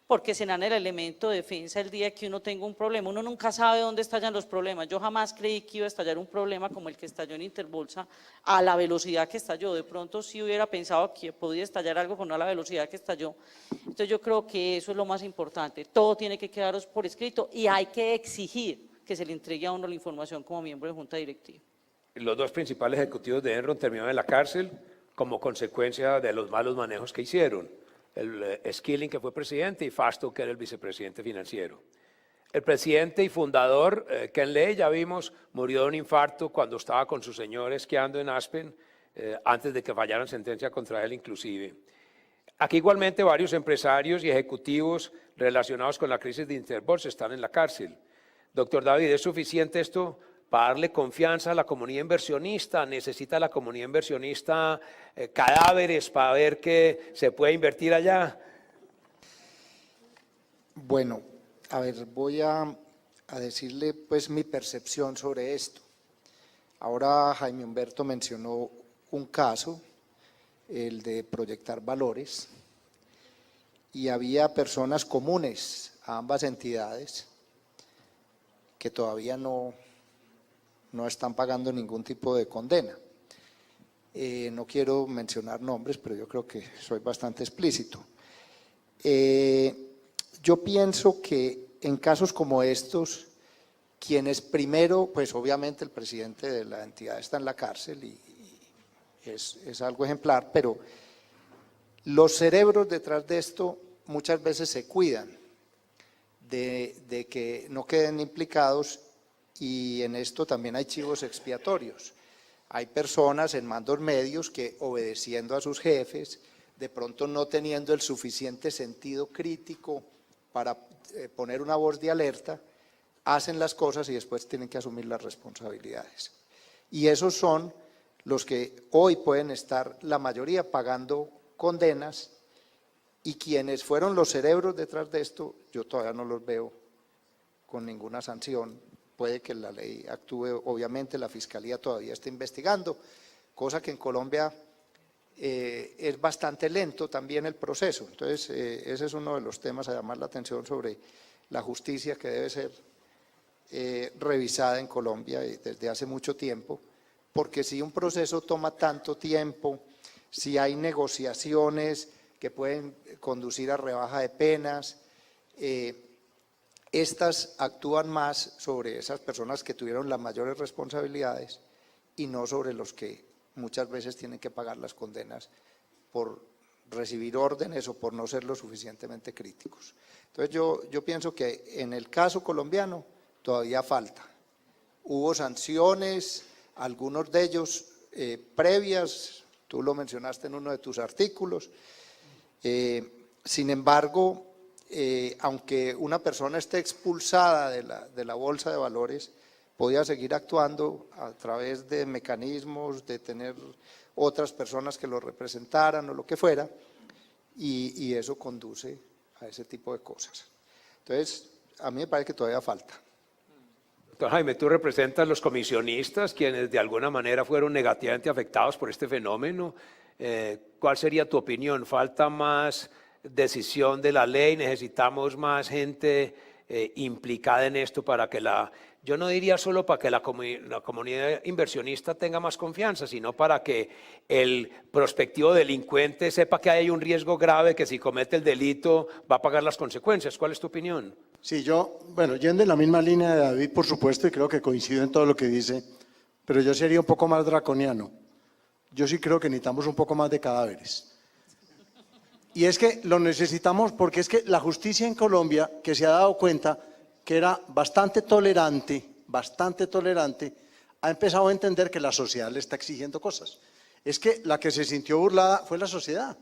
porque serán el elemento de defensa el día que uno tenga un problema. Uno nunca sabe dónde estallan los problemas. Yo jamás creí que iba a estallar un problema como el que estalló en Interbolsa a la velocidad que estalló. De pronto sí hubiera pensado que podía estallar algo, pero no a la velocidad que estalló. Entonces yo creo que eso es lo más importante. Todo tiene que quedaros por escrito y hay que exigir que se le entregue a uno la información como miembro de Junta Directiva. Los 2 principales ejecutivos de Enron terminaron en la cárcel como consecuencia de los malos manejos que hicieron. El Skilling, que fue presidente, y Fasto, que era el vicepresidente financiero. El presidente y fundador, Ken Lay, ya vimos, murió de un infarto cuando estaba con su señor esquiando en Aspen, antes de que fallaran sentencia contra él inclusive. Aquí igualmente varios empresarios y ejecutivos relacionados con la crisis de Interbolsa están en la cárcel. Doctor David, ¿es suficiente esto para darle confianza a la comunidad inversionista? ¿Necesita la comunidad inversionista cadáveres para ver que se puede invertir allá? Bueno, a ver, voy a decirle pues mi percepción sobre esto. Ahora Jaime Humberto mencionó un caso, el de Proyectar Valores, y había personas comunes a ambas entidades que todavía no están pagando ningún tipo de condena. No quiero mencionar nombres, pero yo creo que soy bastante explícito. Yo pienso que en casos como estos, quienes primero, pues obviamente el presidente de la entidad está en la cárcel y es algo ejemplar, pero los cerebros detrás de esto muchas veces se cuidan de que no queden implicados. Y en esto también hay chivos expiatorios. Hay personas en mandos medios que, obedeciendo a sus jefes, de pronto no teniendo el suficiente sentido crítico para poner una voz de alerta, hacen las cosas y después tienen que asumir las responsabilidades. Y esos son los que hoy pueden estar, la mayoría, pagando condenas, y quienes fueron los cerebros detrás de esto, yo todavía no los veo con ninguna sanción. Puede que la ley actúe, obviamente la Fiscalía todavía está investigando, cosa que en Colombia es bastante lento también el proceso. Entonces, ese es uno de los temas a llamar la atención sobre la justicia que debe ser revisada en Colombia desde hace mucho tiempo, porque si un proceso toma tanto tiempo, si hay negociaciones que pueden conducir a rebaja de penas, estas actúan más sobre esas personas que tuvieron las mayores responsabilidades y no sobre los que muchas veces tienen que pagar las condenas por recibir órdenes o por no ser lo suficientemente críticos. Entonces yo pienso que en el caso colombiano todavía falta. Hubo sanciones, algunos de ellos previas, tú lo mencionaste en uno de tus artículos. Sin embargo, aunque una persona esté expulsada de la bolsa de valores, podía seguir actuando a través de mecanismos, de tener otras personas que lo representaran o lo que fuera, y eso conduce a ese tipo de cosas. Entonces, a mí me parece que todavía falta. Doctor Jaime, tú representas los comisionistas, quienes de alguna manera fueron negativamente afectados por este fenómeno. ¿Cuál sería tu opinión? ¿Falta más decisión de la ley? ¿Necesitamos más gente implicada en esto para que yo no diría solo para que la comunidad inversionista tenga más confianza, sino para que el prospectivo delincuente sepa que hay un riesgo grave, que si comete el delito va a pagar las consecuencias. ¿Cuál es tu opinión? Sí, bueno, yendo en la misma línea de David, por supuesto, y creo que coincido en todo lo que dice, pero yo sería un poco más draconiano. Yo sí creo que necesitamos un poco más de cadáveres. Y es que lo necesitamos porque es que la justicia en Colombia, que se ha dado cuenta que era bastante tolerante, ha empezado a entender que la sociedad le está exigiendo cosas. Es que la que se sintió burlada fue la sociedad.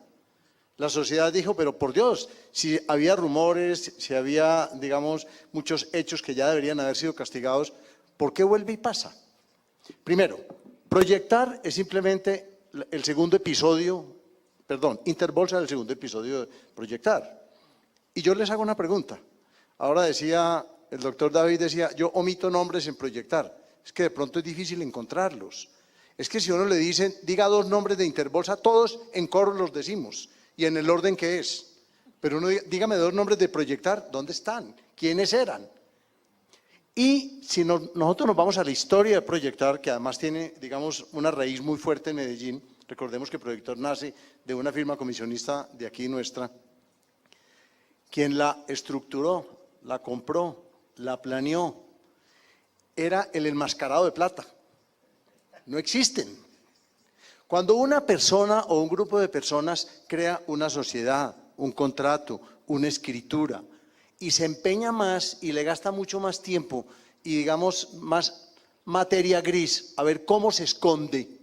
La sociedad dijo, pero por Dios, si había rumores, si había, digamos, muchos hechos que ya deberían haber sido castigados, ¿por qué vuelve y pasa? Primero, proyectar es simplemente el segundo episodio, Interbolsa es el segundo episodio de proyectar. Y yo les hago una pregunta. Ahora decía, el doctor David decía, yo omito nombres en proyectar. Es que de pronto es difícil encontrarlos. Es que si uno le dicen, diga 2 nombres de Interbolsa, todos en coro los decimos y en el orden que es. Pero uno dígame 2 nombres de proyectar, ¿dónde están? ¿Quiénes eran? Y si nosotros nos vamos a la historia de proyectar, que además tiene, digamos, una raíz muy fuerte en Medellín, recordemos que Proyector nace de una firma comisionista de aquí nuestra, quien la estructuró, la compró, la planeó, era el enmascarado de plata. No existen. Cuando una persona o un grupo de personas crea una sociedad, un contrato, una escritura, y se empeña más y le gasta mucho más tiempo y, digamos, más materia gris a ver cómo se esconde,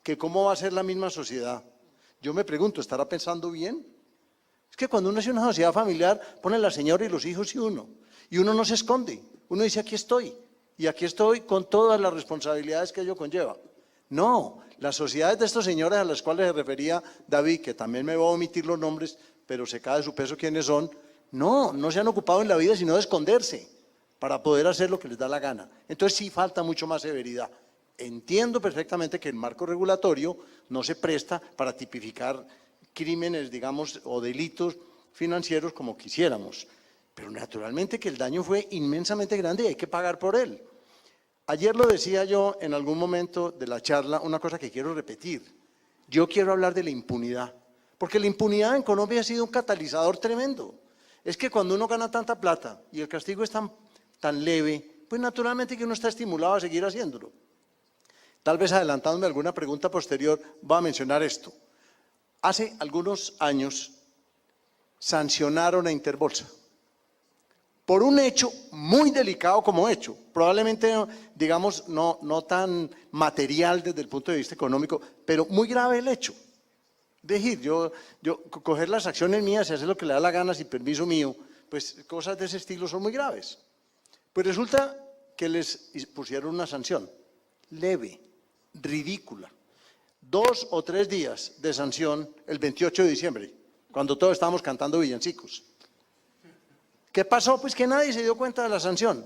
que cómo va a ser la misma sociedad. Yo me pregunto, ¿estará pensando bien? Es que cuando uno hace una sociedad familiar, pone la señora y los hijos y uno no se esconde, uno dice aquí estoy, y aquí estoy con todas las responsabilidades que ello conlleva. No, las sociedades de estos señores a las cuales se refería David, que también me voy a omitir los nombres, pero se cae de su peso quiénes son, no se han ocupado en la vida sino de esconderse, para poder hacer lo que les da la gana. Entonces sí falta mucho más severidad. Entiendo perfectamente que el marco regulatorio no se presta para tipificar crímenes, digamos, o delitos financieros como quisiéramos, pero naturalmente que el daño fue inmensamente grande y hay que pagar por él. Ayer lo decía yo en algún momento de la charla, una cosa que quiero repetir. Yo quiero hablar de la impunidad, porque la impunidad en Colombia ha sido un catalizador tremendo. Es que cuando uno gana tanta plata y el castigo es tan leve, pues naturalmente que uno está estimulado a seguir haciéndolo. Tal vez adelantándome alguna pregunta posterior, voy a mencionar esto. Hace algunos años sancionaron a Interbolsa por un hecho muy delicado como hecho, probablemente, digamos, no tan material desde el punto de vista económico, pero muy grave el hecho. Es decir, yo coger las acciones mías y hacer lo que le da la gana sin permiso mío, pues cosas de ese estilo son muy graves. Pues resulta que les pusieron una sanción leve, ridícula. 2 o 3 días de sanción el 28 de diciembre, cuando todos estábamos cantando villancicos. ¿Qué pasó? Pues que nadie se dio cuenta de la sanción.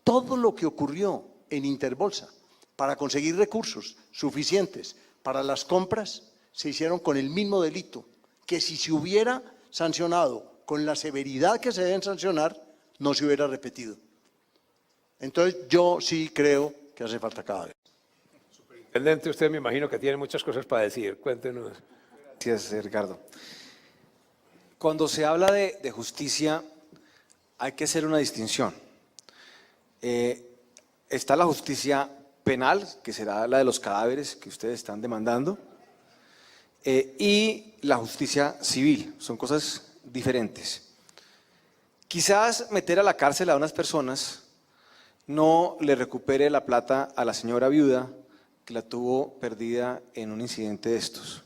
Todo lo que ocurrió en Interbolsa para conseguir recursos suficientes para las compras se hicieron con el mismo delito, que si se hubiera sancionado con la severidad que se deben sancionar, no se hubiera repetido. Entonces yo sí creo que hace falta cada vez. Superintendente, usted me imagino que tiene muchas cosas para decir, cuéntenos. Gracias, Ricardo. Cuando se habla de justicia, hay que hacer una distinción. Está la justicia penal, que será la de los cadáveres que ustedes están demandando, y la justicia civil, son cosas diferentes. Quizás meter a la cárcel a unas personas no le recupere la plata a la señora viuda que la tuvo perdida en un incidente de estos,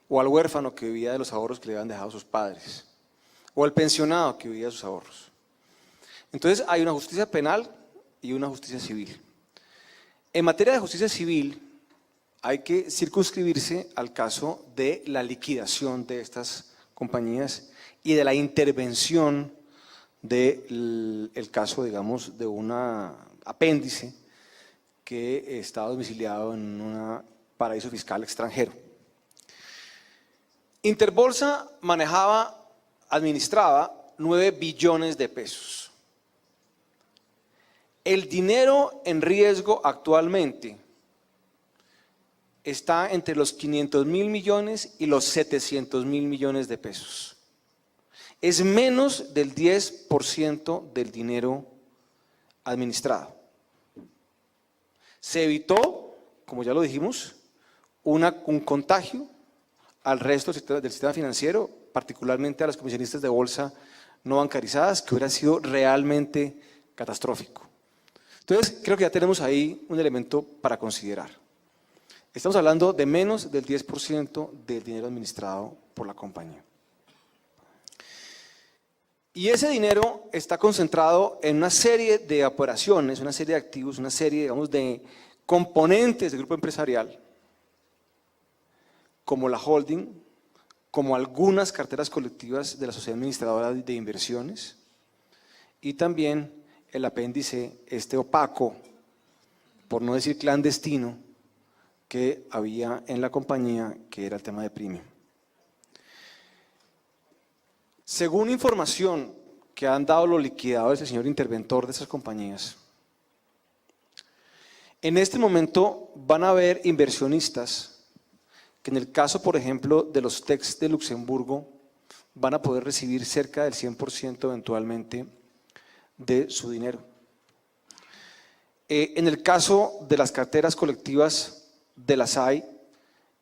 o al huérfano que vivía de los ahorros que le habían dejado sus padres, o al pensionado que vivía de sus ahorros. Entonces hay una justicia penal y una justicia civil. En materia de justicia civil hay que circunscribirse al caso de la liquidación de estas compañías y de la intervención del caso, digamos, de un apéndice que estaba domiciliado en un paraíso fiscal extranjero. Interbolsa administraba 9 billones de pesos. El dinero en riesgo actualmente está entre los 500.000 millones y los 700.000 millones de pesos. Es menos del 10% del dinero administrado. Se evitó, como ya lo dijimos, un contagio al resto del sistema financiero, particularmente a las comisionistas de bolsa no bancarizadas, que hubiera sido realmente catastrófico. Entonces, creo que ya tenemos ahí un elemento para considerar. Estamos hablando de menos del 10% del dinero administrado por la compañía. Y ese dinero está concentrado en una serie de operaciones, una serie de activos, una serie, digamos, de componentes del grupo empresarial, como la holding, como algunas carteras colectivas de la sociedad administradora de inversiones, y también el apéndice opaco, por no decir clandestino, que había en la compañía, que era el tema de premium. Según información que han dado los liquidadores, el señor interventor de esas compañías, en este momento van a haber inversionistas que en el caso, por ejemplo, de los TECs de Luxemburgo, van a poder recibir cerca del 100% eventualmente de su dinero. En el caso de las carteras colectivas de la SAI,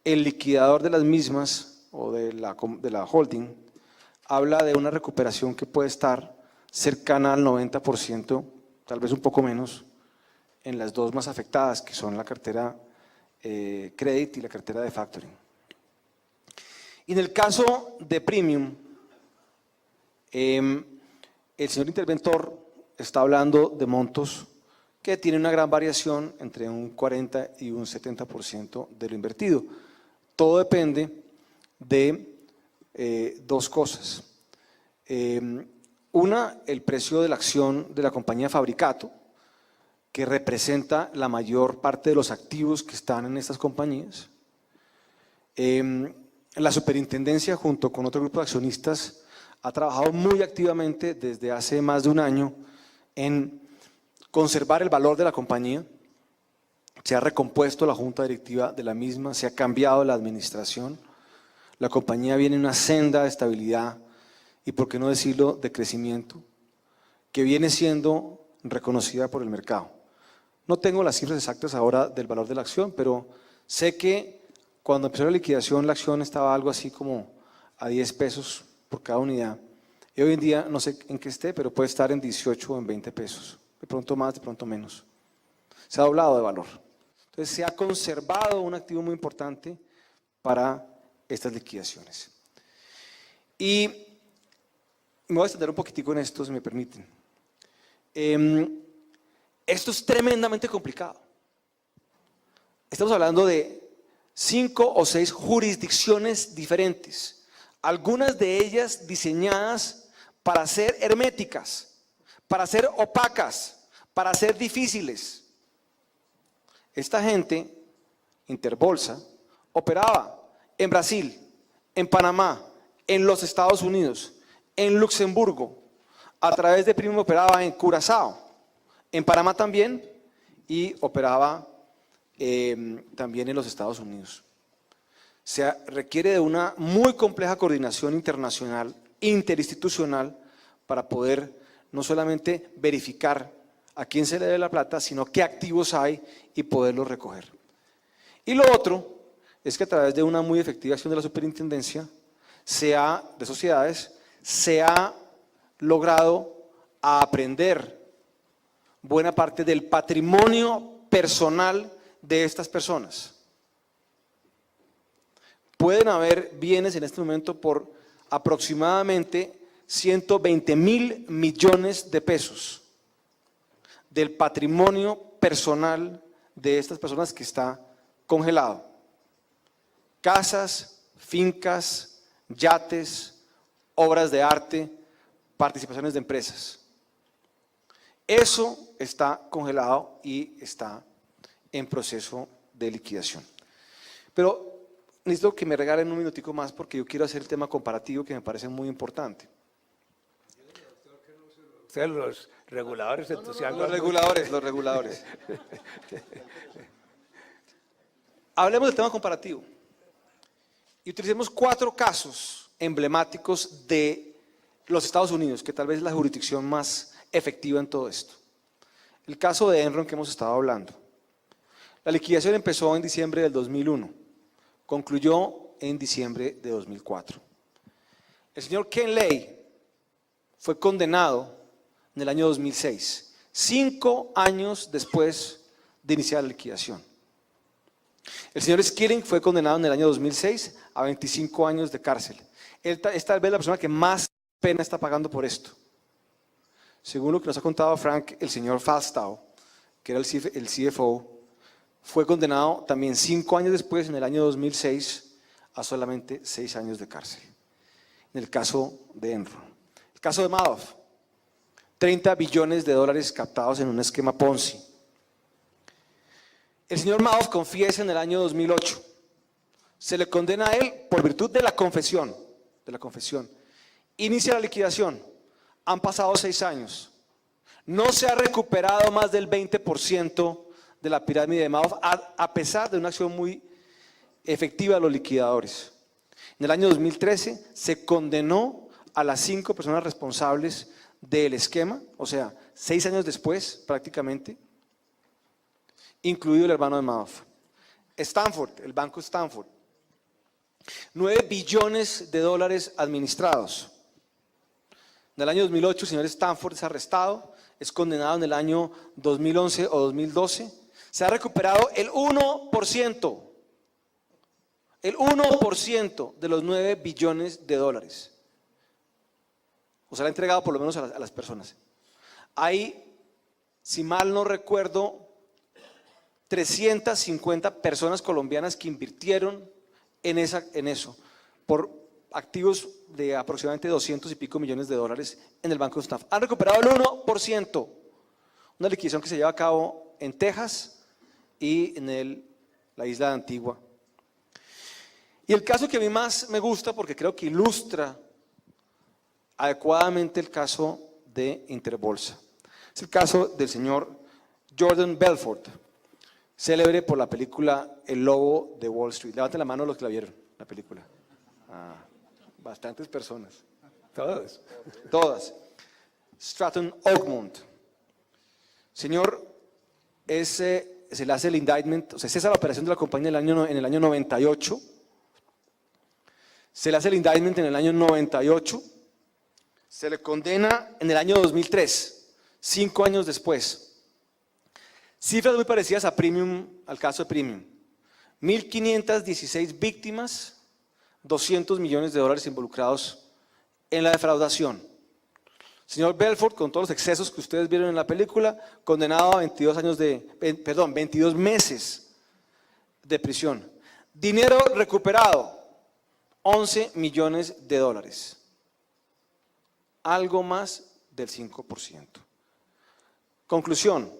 el liquidador de las mismas o de la holding habla de una recuperación que puede estar cercana al 90%, tal vez un poco menos, en las dos más afectadas, que son la cartera Credit y la cartera de Factoring. Y en el caso de Premium, el señor interventor está hablando de montos que tienen una gran variación entre un 40 y un 70% de lo invertido. Todo depende de dos cosas. Una, el precio de la acción de la compañía Fabricato, que representa la mayor parte de los activos que están en estas compañías. La superintendencia, junto con otro grupo de accionistas, ha trabajado muy activamente desde hace más de un año en conservar el valor de la compañía. Se ha recompuesto la junta directiva de la misma, se ha cambiado la administración. La compañía viene en una senda de estabilidad y, por qué no decirlo, de crecimiento, que viene siendo reconocida por el mercado. No tengo las cifras exactas ahora del valor de la acción, pero sé que cuando empezó la liquidación la acción estaba algo así como a 10 pesos por cada unidad. Y hoy en día no sé en qué esté, pero puede estar en 18 o en 20 pesos. De pronto más, de pronto menos. Se ha doblado de valor. Entonces se ha conservado un activo muy importante para estas liquidaciones. Y me voy a extender un poquitico en esto, si me permiten. Esto es tremendamente complicado. Estamos hablando de 5 o 6 jurisdicciones diferentes, algunas de ellas diseñadas para ser herméticas, para ser opacas, para ser difíciles. Esta gente, Interbolsa, operaba en Brasil, en Panamá, en los Estados Unidos, en Luxemburgo, a través de Premium operaba en Curazao, en Panamá también, y operaba también en los Estados Unidos. Se requiere de una muy compleja coordinación internacional, interinstitucional, para poder no solamente verificar a quién se le debe la plata, sino qué activos hay y poderlos recoger. Y lo otro es que a través de una muy efectiva acción de la superintendencia de sociedades, se ha logrado aprender buena parte del patrimonio personal de estas personas. Pueden haber bienes en este momento por aproximadamente 120.000 millones de pesos del patrimonio personal de estas personas que está congelado. Casas, fincas, yates, obras de arte, participaciones de empresas. Eso está congelado y está en proceso de liquidación. Pero necesito que me regalen un minutico más porque yo quiero hacer el tema comparativo que me parece muy importante. Ustedes los reguladores se entusiasman. Los reguladores, los reguladores. Hablemos del tema comparativo. Y utilicemos 4 casos emblemáticos de los Estados Unidos, que tal vez es la jurisdicción más efectiva en todo esto. El caso de Enron que hemos estado hablando. La liquidación empezó en diciembre del 2001, concluyó en diciembre de 2004. El señor Ken Lay fue condenado en el año 2006, 5 años después de iniciar la liquidación. El señor Skilling fue condenado en el año 2006 a 25 años de cárcel. Él es tal vez la persona que más pena está pagando por esto. Según lo que nos ha contado Frank, el señor Fastow, que era el CFO, fue condenado también 5 años después, en el año 2006, a solamente 6 años de cárcel. En el caso de Enron. El caso de Madoff, 30 billones de dólares captados en un esquema Ponzi. El señor Madoff confiesa en el año 2008. Se le condena a él por virtud de la confesión. Inicia la liquidación. Han pasado 6 años. No se ha recuperado más del 20% de la pirámide de Madoff, a pesar de una acción muy efectiva de los liquidadores. En el año 2013 se condenó a las 5 personas responsables del esquema, o sea, 6 años después prácticamente, incluido el hermano de Madoff. Stanford, el banco Stanford, 9 billones de dólares administrados. En el año 2008 el señor Stanford es arrestado, es condenado en el año 2011 o 2012. Se ha recuperado el 1%. El 1% de los 9 billones de dólares. O sea, le ha entregado por lo menos a las personas. Hay, si mal no recuerdo, 350 personas colombianas que invirtieron en eso, por activos de aproximadamente 200 y pico millones de dólares en el Banco Stanford. Han recuperado el 1%. Una liquidación que se lleva a cabo en Texas y en la isla de Antigua. Y el caso que a mí más me gusta, porque creo que ilustra adecuadamente el caso de Interbolsa, es el caso del señor Jordan Belfort, célebre por la película El Lobo de Wall Street. Levanten la mano los que la vieron, la película. Bastantes personas. Todos. Todas. Stratton Oakmont. Señor, se le hace el indictment, o sea, cesa la operación de la compañía en el año 98. Se le hace el indictment en el año 98. Se le condena en el año 2003, 5 años después. Cifras muy parecidas a Premium, al caso de Premium. 1.516 víctimas, 200 millones de dólares involucrados en la defraudación. Señor Belfort, con todos los excesos que ustedes vieron en la película, condenado a 22 meses de prisión. Dinero recuperado, 11 millones de dólares. Algo más del 5%. Conclusión,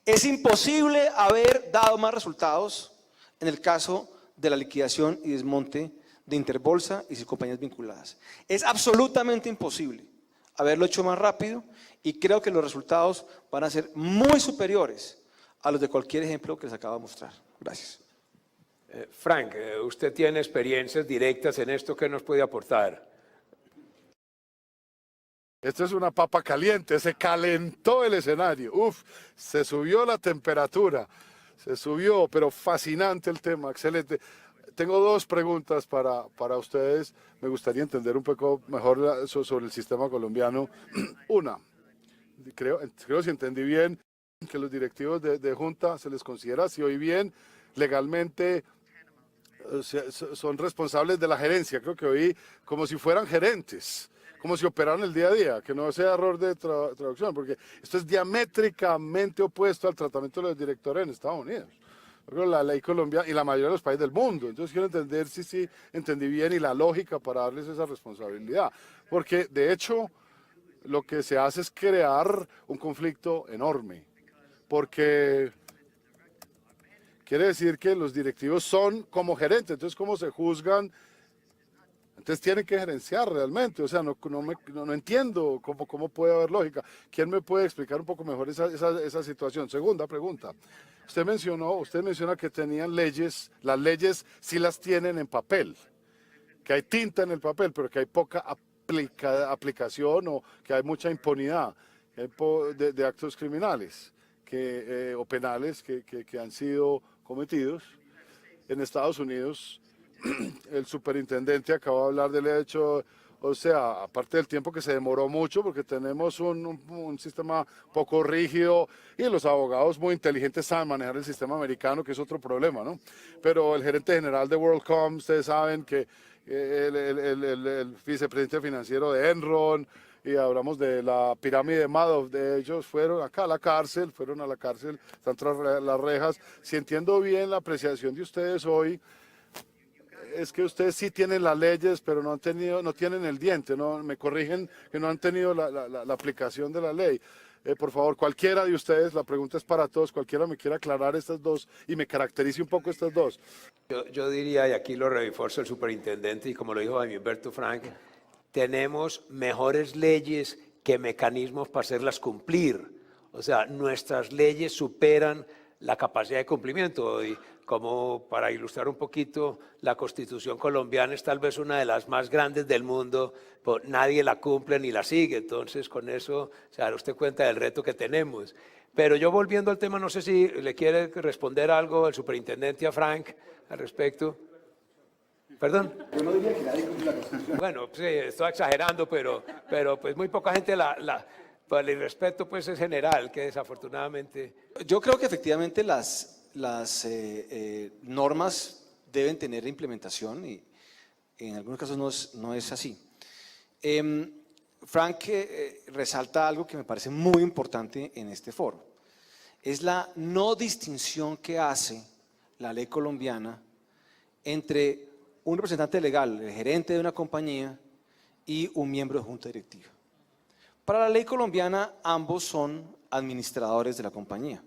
es imposible haber dado más resultados en el caso de la liquidación y desmonte de Interbolsa y sus compañías vinculadas. Es absolutamente imposible haberlo hecho más rápido y creo que los resultados van a ser muy superiores a los de cualquier ejemplo que les acabo de mostrar. Gracias. Frank, usted tiene experiencias directas en esto, ¿qué nos puede aportar? Esto es una papa caliente, se calentó el escenario, se subió la temperatura, se subió, pero fascinante el tema, excelente. Tengo 2 preguntas para ustedes, me gustaría entender un poco mejor sobre el sistema colombiano. Una, creo si entendí bien, que los directivos de Junta se les considera, si oí bien, legalmente son responsables de la gerencia, creo que oí como si fueran gerentes, como si operaran el día a día, que no sea error de traducción, porque esto es diamétricamente opuesto al tratamiento de los directores en Estados Unidos. Yo creo que la ley colombiana y la mayoría de los países del mundo. Entonces quiero entender si entendí bien y la lógica para darles esa responsabilidad. Porque de hecho lo que se hace es crear un conflicto enorme. Porque quiere decir que los directivos son como gerentes. Entonces, ¿cómo se juzgan? Entonces tienen que gerenciar realmente, o sea, no entiendo cómo puede haber lógica. ¿Quién me puede explicar un poco mejor esa situación? Segunda pregunta. Usted menciona que tenían leyes, las leyes sí las tienen en papel, que hay tinta en el papel, pero que hay poca aplicación o que hay mucha impunidad de actos criminales o penales que han sido cometidos. En Estados Unidos, el superintendente acaba de hablar del hecho, o sea, aparte del tiempo que se demoró mucho, porque tenemos un sistema poco rígido y los abogados muy inteligentes saben manejar el sistema americano, que es otro problema, ¿no? Pero el gerente general de WorldCom, ustedes saben que el vicepresidente financiero de Enron, y hablamos de la pirámide de Madoff, de ellos fueron acá a la cárcel, están tras las rejas. Si entiendo bien la apreciación de ustedes hoy, es que ustedes sí tienen las leyes, pero no tienen el diente, ¿no? Me corrigen que no han tenido la aplicación de la ley. Por favor, cualquiera de ustedes, la pregunta es para todos, cualquiera me quiera aclarar estas dos y me caracterice un poco estas dos. Yo diría, y aquí lo refuerza el superintendente, y como lo dijo Jaime Humberto Frank, tenemos mejores leyes que mecanismos para hacerlas cumplir. O sea, nuestras leyes superan la capacidad de cumplimiento. Y como para ilustrar un poquito, la Constitución colombiana es tal vez una de las más grandes del mundo, pero nadie la cumple ni la sigue. Entonces, con eso se da usted cuenta del reto que tenemos. Pero yo volviendo al tema, no sé si le quiere responder algo el superintendente a Frank al respecto. ¿Perdón? Yo no diría que nadie cumple la Constitución. Bueno, sí, estoy exagerando, pero pues muy poca gente pues, el respeto pues es general, que desafortunadamente... Yo creo que efectivamente las normas deben tener implementación y en algunos casos no es así. Frank resalta algo que me parece muy importante en este foro. Es la no distinción que hace la ley colombiana entre un representante legal, el gerente de una compañía y un miembro de junta directiva. Para la ley colombiana, ambos son administradores de la compañía.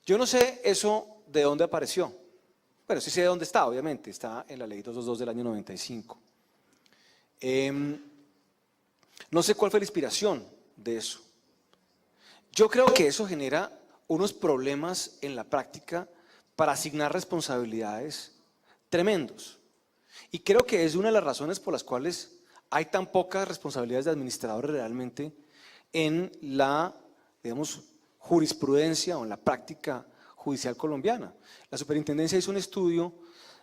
Yo no sé eso de dónde apareció, pero sí sé de dónde está, obviamente, está en la ley 222 del año 95. No sé cuál fue la inspiración de eso. Yo creo que eso genera unos problemas en la práctica para asignar responsabilidades tremendos. Y creo que es una de las razones por las cuales hay tan pocas responsabilidades de administradores realmente en la, digamos, jurisprudencia o en la práctica judicial colombiana. La superintendencia hizo un estudio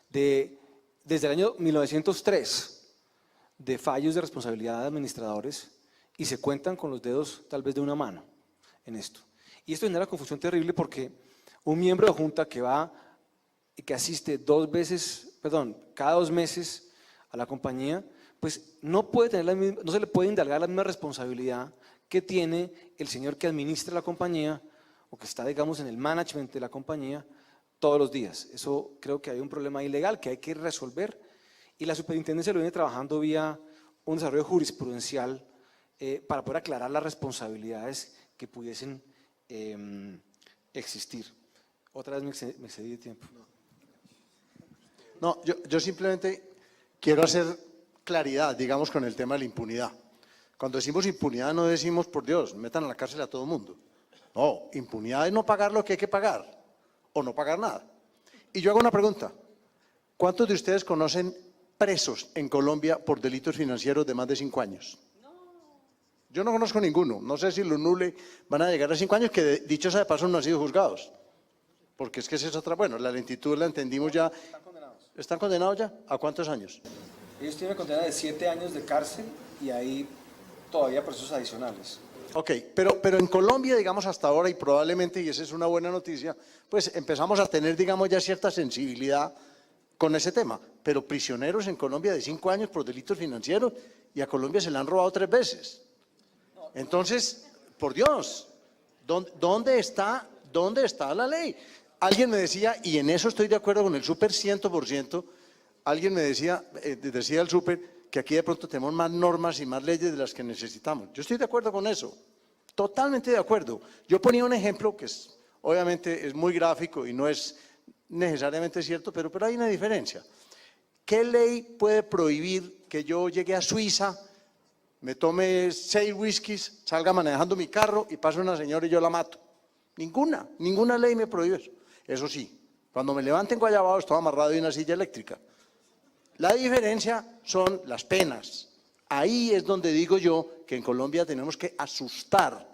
desde el año 1903 de fallos de responsabilidad de administradores y se cuentan con los dedos tal vez de una mano en esto. Y esto genera confusión terrible porque un miembro de junta que va y que asiste cada 2 meses a la compañía, pues no se le puede indagar la misma responsabilidad que tiene el señor que administra la compañía o que está, digamos, en el management de la compañía todos los días. Eso creo que hay un problema ilegal que hay que resolver y la superintendencia lo viene trabajando vía un desarrollo jurisprudencial para poder aclarar las responsabilidades que pudiesen existir. Otra vez me excedí de tiempo. No, yo simplemente quiero hacer claridad, digamos, con el tema de la impunidad. Cuando decimos impunidad no decimos, por Dios, metan a la cárcel a todo el mundo. No, impunidad es no pagar lo que hay que pagar o no pagar nada. Y yo hago una pregunta. ¿Cuántos de ustedes conocen presos en Colombia por delitos financieros de más de 5 años? Yo no conozco ninguno. No sé si los NULE van a llegar a 5 años, que dicho sea de paso no han sido juzgados. Porque es que esa es otra, bueno, la lentitud la entendimos ya. Están condenados. ¿Están condenados ya? ¿A cuántos años? Ellos tienen una condena de 7 años de cárcel y hay todavía procesos adicionales. Ok, pero en Colombia, digamos, hasta ahora, y probablemente, y esa es una buena noticia, pues empezamos a tener, digamos, ya cierta sensibilidad con ese tema. Pero prisioneros en Colombia de 5 años por delitos financieros, y a Colombia se le han robado 3 veces. Entonces, por Dios, ¿dónde está la ley? Alguien me decía, y en eso estoy de acuerdo con el súper 100%, alguien me decía el súper, que aquí de pronto tenemos más normas y más leyes de las que necesitamos. Yo estoy de acuerdo con eso, totalmente de acuerdo. Yo ponía un ejemplo que obviamente es muy gráfico y no es necesariamente cierto, pero hay una diferencia. ¿Qué ley puede prohibir que yo llegue a Suiza, me tome 6 whiskies, salga manejando mi carro y pase una señora y yo la mato. Ninguna ley me prohíbe eso. Eso sí, cuando me levante en Guayabao estoy amarrado de una silla eléctrica. La diferencia son las penas. Ahí es donde digo yo que en Colombia tenemos que asustar,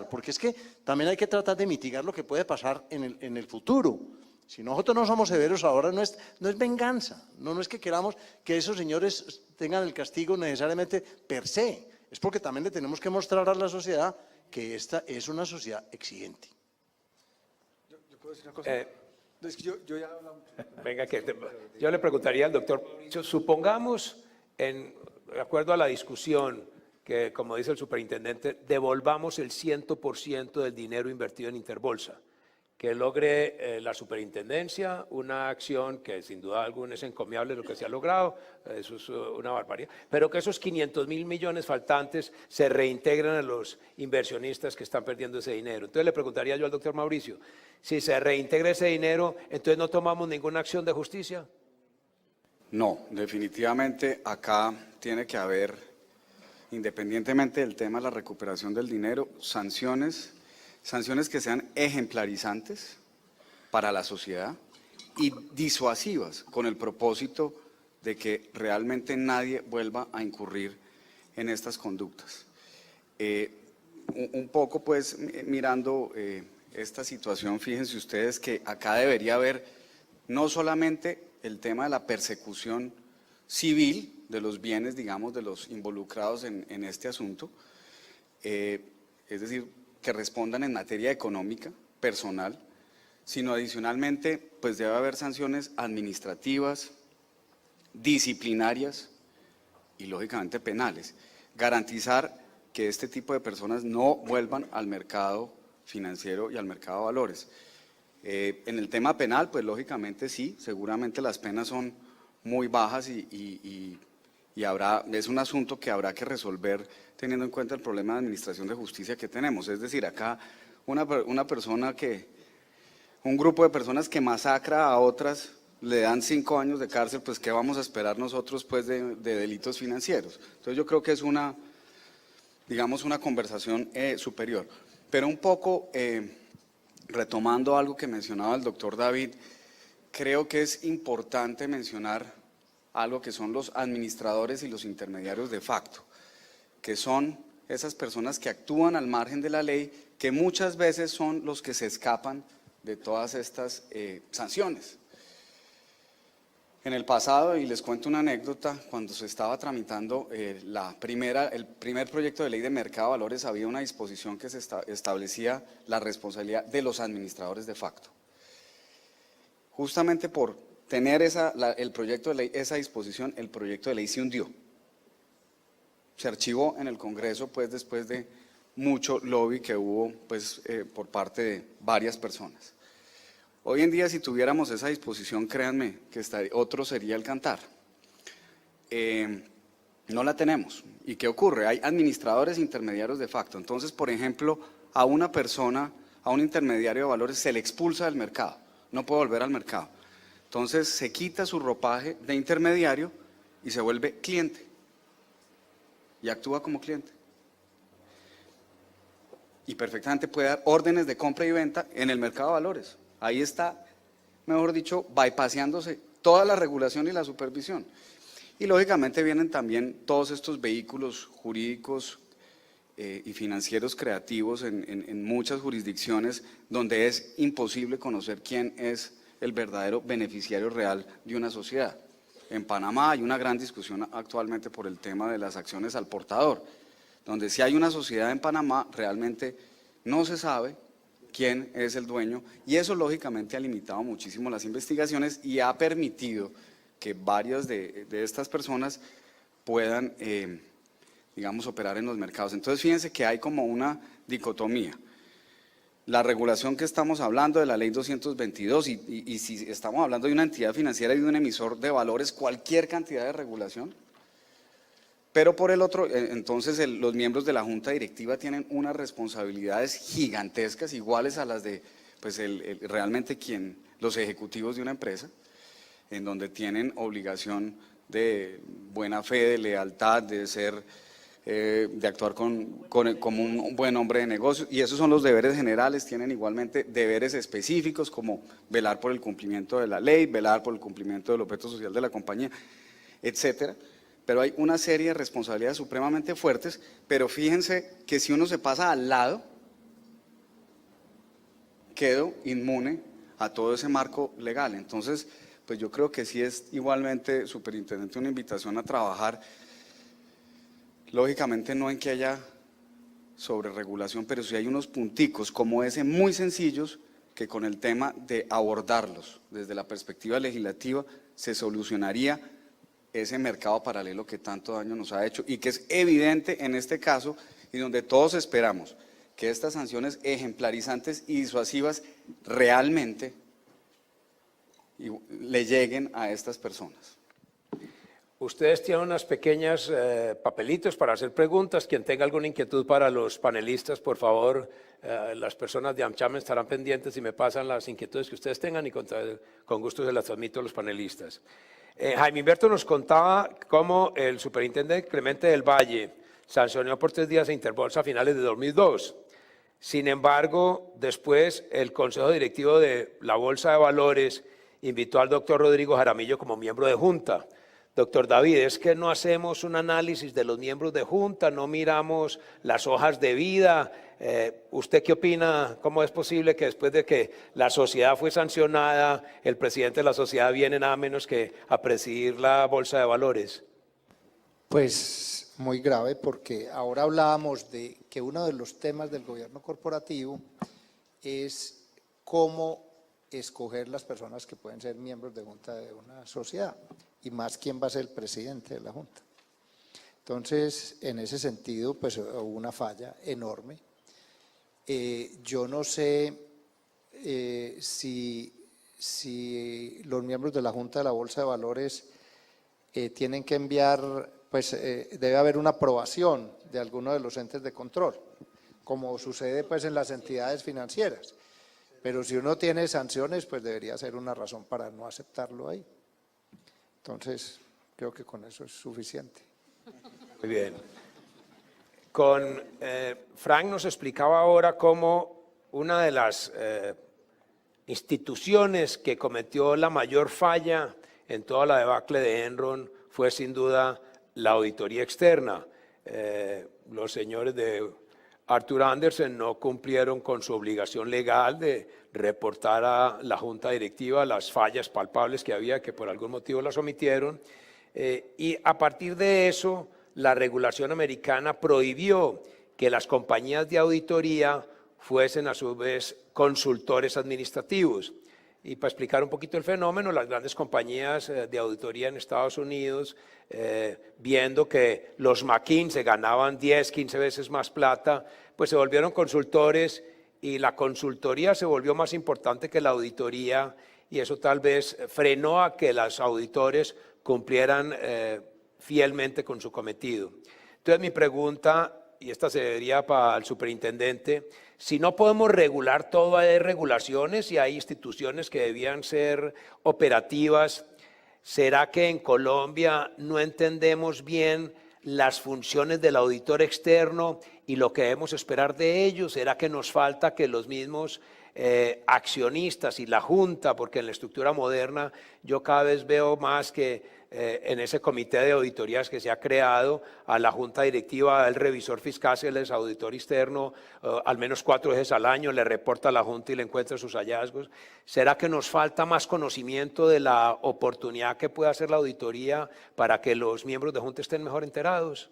porque es que también hay que tratar de mitigar lo que puede pasar en el futuro. Si nosotros no somos severos ahora, no es venganza, no es que queramos que esos señores tengan el castigo necesariamente per se, es porque también le tenemos que mostrar a la sociedad que esta es una sociedad exigente. ¿Yo puedo decir una cosa? Es que yo ya hablaba. Venga, yo le preguntaría al doctor Mauricio, supongamos, de acuerdo a la discusión, que como dice el superintendente, devolvamos el 100% del dinero invertido en Interbolsa, que logre la superintendencia una acción que sin duda alguna es encomiable lo que se ha logrado, eso es una barbaridad, pero que esos 500.000 millones faltantes se reintegren a los inversionistas que están perdiendo ese dinero. Entonces le preguntaría yo al doctor Mauricio, si se reintegra ese dinero, entonces no tomamos ninguna acción de justicia. No, definitivamente acá tiene que haber, independientemente del tema de la recuperación del dinero, sanciones que sean ejemplarizantes para la sociedad y disuasivas con el propósito de que realmente nadie vuelva a incurrir en estas conductas. Un poco pues mirando esta situación, fíjense ustedes que acá debería haber no solamente el tema de la persecución civil de los bienes, digamos, de los involucrados en este asunto, es decir, que respondan en materia económica, personal, sino adicionalmente, pues debe haber sanciones administrativas, disciplinarias y lógicamente penales. Garantizar que este tipo de personas no vuelvan al mercado financiero y al mercado de valores. En el tema penal, pues lógicamente sí, seguramente las penas son muy bajas y es un asunto que habrá que resolver teniendo en cuenta el problema de administración de justicia que tenemos. Es decir, acá un grupo de personas que masacra a otras, le dan 5 años de cárcel, pues ¿qué vamos a esperar nosotros pues de delitos financieros? Entonces yo creo que es una conversación superior. Pero un poco retomando algo que mencionaba el doctor David, creo que es importante mencionar algo que son los administradores y los intermediarios de facto, que son esas personas que actúan al margen de la ley, que muchas veces son los que se escapan de todas estas sanciones. En el pasado, y les cuento una anécdota, cuando se estaba tramitando el primer proyecto de ley de mercado de valores, había una disposición que se establecía la responsabilidad de los administradores de facto. Justamente por tener el proyecto de ley, esa disposición, el proyecto de ley se hundió. Se archivó en el Congreso, pues después de mucho lobby que hubo pues, por parte de varias personas. Hoy en día, si tuviéramos esa disposición, créanme que otro sería el cantar. No la tenemos. ¿Y qué ocurre? Hay administradores intermediarios de facto. Entonces, por ejemplo, a una persona, a un intermediario de valores, se le expulsa del mercado. No puede volver al mercado. Entonces, se quita su ropaje de intermediario y se vuelve cliente. Y actúa como cliente. Y perfectamente puede dar órdenes de compra y venta en el mercado de valores. Ahí está, mejor dicho, bypaseándose toda la regulación y la supervisión. Y lógicamente vienen también todos estos vehículos jurídicos y financieros creativos en muchas jurisdicciones donde es imposible conocer quién es el verdadero beneficiario real de una sociedad. En Panamá hay una gran discusión actualmente por el tema de las acciones al portador, donde si hay una sociedad en Panamá realmente no se sabe quién es el dueño, y eso lógicamente ha limitado muchísimo las investigaciones y ha permitido que varias de estas personas puedan, digamos, operar en los mercados. Entonces fíjense que hay como una dicotomía. La regulación que estamos hablando de la ley 222 y si estamos hablando de una entidad financiera y de un emisor de valores, cualquier cantidad de regulación. Pero por el otro, entonces los miembros de la junta directiva tienen unas responsabilidades gigantescas, iguales a las de pues realmente los ejecutivos de una empresa, en donde tienen obligación de buena fe, de lealtad, de actuar como un buen hombre de negocios, y esos son los deberes generales. Tienen igualmente deberes específicos como velar por el cumplimiento de la ley, velar por el cumplimiento del objeto social de la compañía, etcétera. Pero hay una serie de responsabilidades supremamente fuertes, pero fíjense que si uno se pasa al lado, quedo inmune a todo ese marco legal. Entonces, pues yo creo que sí es igualmente, superintendente, una invitación a trabajar, lógicamente no en que haya sobreregulación, pero sí hay unos punticos como ese muy sencillos que con el tema de abordarlos desde la perspectiva legislativa se solucionaría ese mercado paralelo que tanto daño nos ha hecho y que es evidente en este caso y donde todos esperamos que estas sanciones ejemplarizantes y disuasivas realmente le lleguen a estas personas. Ustedes tienen unas pequeñas papelitos para hacer preguntas. Quien tenga alguna inquietud para los panelistas, por favor, las personas de AmCham estarán pendientes y me pasan las inquietudes que ustedes tengan y con gusto se las transmito a los panelistas. Jaime Humberto nos contaba cómo el superintendente Clemente del Valle sancionó por 3 días a Interbolsa a finales de 2002. Sin embargo, después el Consejo Directivo de la Bolsa de Valores invitó al doctor Rodrigo Jaramillo como miembro de Junta. Doctor David, es que no hacemos un análisis de los miembros de Junta, no miramos las hojas de vida. ¿Usted qué opina? ¿Cómo es posible que después de que la sociedad fue sancionada, el presidente de la sociedad viene nada menos que a presidir la Bolsa de Valores? Pues muy grave, porque ahora hablábamos de que uno de los temas del gobierno corporativo es cómo escoger las personas que pueden ser miembros de Junta de una sociedad, y más quién va a ser el presidente de la Junta. Entonces, en ese sentido, pues hubo una falla enorme. Yo no sé si los miembros de la Junta de la Bolsa de Valores tienen que enviar, pues debe haber una aprobación de alguno de los entes de control, como sucede pues en las entidades financieras. Pero si uno tiene sanciones, pues debería ser una razón para no aceptarlo ahí. Entonces, creo que con eso es suficiente. Muy bien. Frank nos explicaba ahora cómo una de las instituciones que cometió la mayor falla en toda la debacle de Enron fue sin duda la auditoría externa. Los señores de Arthur Andersen no cumplieron con su obligación legal de reportar a la Junta Directiva las fallas palpables que había, que por algún motivo las omitieron, y a partir de eso la regulación americana prohibió que las compañías de auditoría fuesen a su vez consultores administrativos. Y para explicar un poquito el fenómeno, las grandes compañías de auditoría en Estados Unidos, viendo que los McKinsey ganaban 10, 15 veces más plata, pues se volvieron consultores y la consultoría se volvió más importante que la auditoría, y eso tal vez frenó a que los auditores cumplieran fielmente con su cometido. Entonces mi pregunta, y esta sería para el superintendente: si no podemos regular todo, hay regulaciones y hay instituciones que debían ser operativas, ¿será que en Colombia no entendemos bien las funciones del auditor externo y lo que debemos esperar de ellos? ¿Será que nos falta que los mismos accionistas y la Junta, porque en la estructura moderna yo cada vez veo más que en ese comité de auditorías que se ha creado, a la Junta Directiva, al revisor fiscal, el auditor externo, al menos 4 veces al año le reporta a la Junta y le encuentra sus hallazgos? ¿Será que nos falta más conocimiento de la oportunidad que puede hacer la auditoría para que los miembros de Junta estén mejor enterados?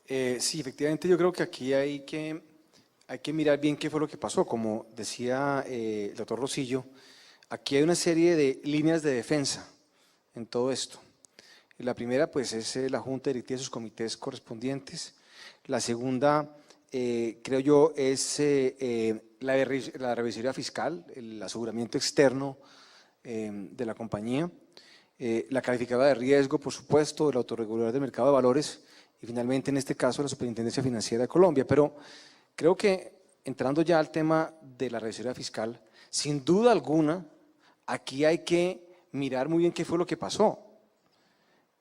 Sí, efectivamente yo creo que aquí hay que mirar bien qué fue lo que pasó. Como decía el doctor Rosillo, aquí hay una serie de líneas de defensa en todo esto. La primera, pues, es la Junta Directiva y sus comités correspondientes. La segunda, creo yo, es la revisoría fiscal, el aseguramiento externo de la compañía, la calificadora de riesgo, por supuesto, el autorregulador del mercado de valores y finalmente, en este caso, la Superintendencia Financiera de Colombia. Pero creo que, entrando ya al tema de la revisoría fiscal, sin duda alguna, aquí hay que mirar muy bien qué fue lo que pasó.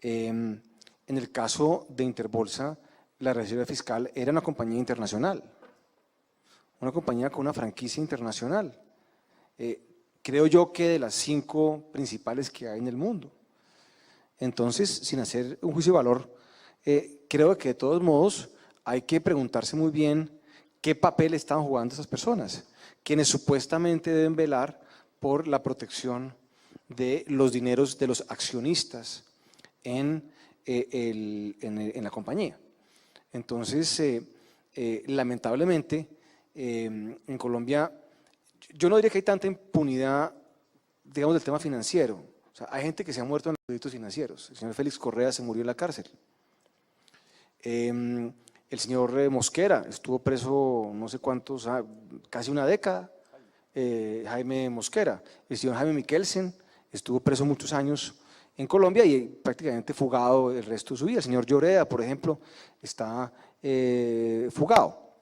En el caso de Interbolsa, la Reserva Fiscal era una compañía internacional, una compañía con una franquicia internacional. Creo yo que de las 5 principales que hay en el mundo. Entonces, sin hacer un juicio de valor, creo que de todos modos hay que preguntarse muy bien qué papel están jugando esas personas, quienes supuestamente deben velar por la protección de los dineros de los accionistas en la compañía. Entonces, lamentablemente, en Colombia, yo no diría que hay tanta impunidad, digamos, del tema financiero. O sea, hay gente que se ha muerto en los delitos financieros. El señor Félix Correa se murió en la cárcel. El señor Mosquera estuvo preso no sé cuántos, casi una década. Jaime Mosquera. El señor Jaime Mikkelsen estuvo preso muchos años en Colombia y prácticamente fugado el resto de su vida. El señor Lloreda, por ejemplo, está fugado.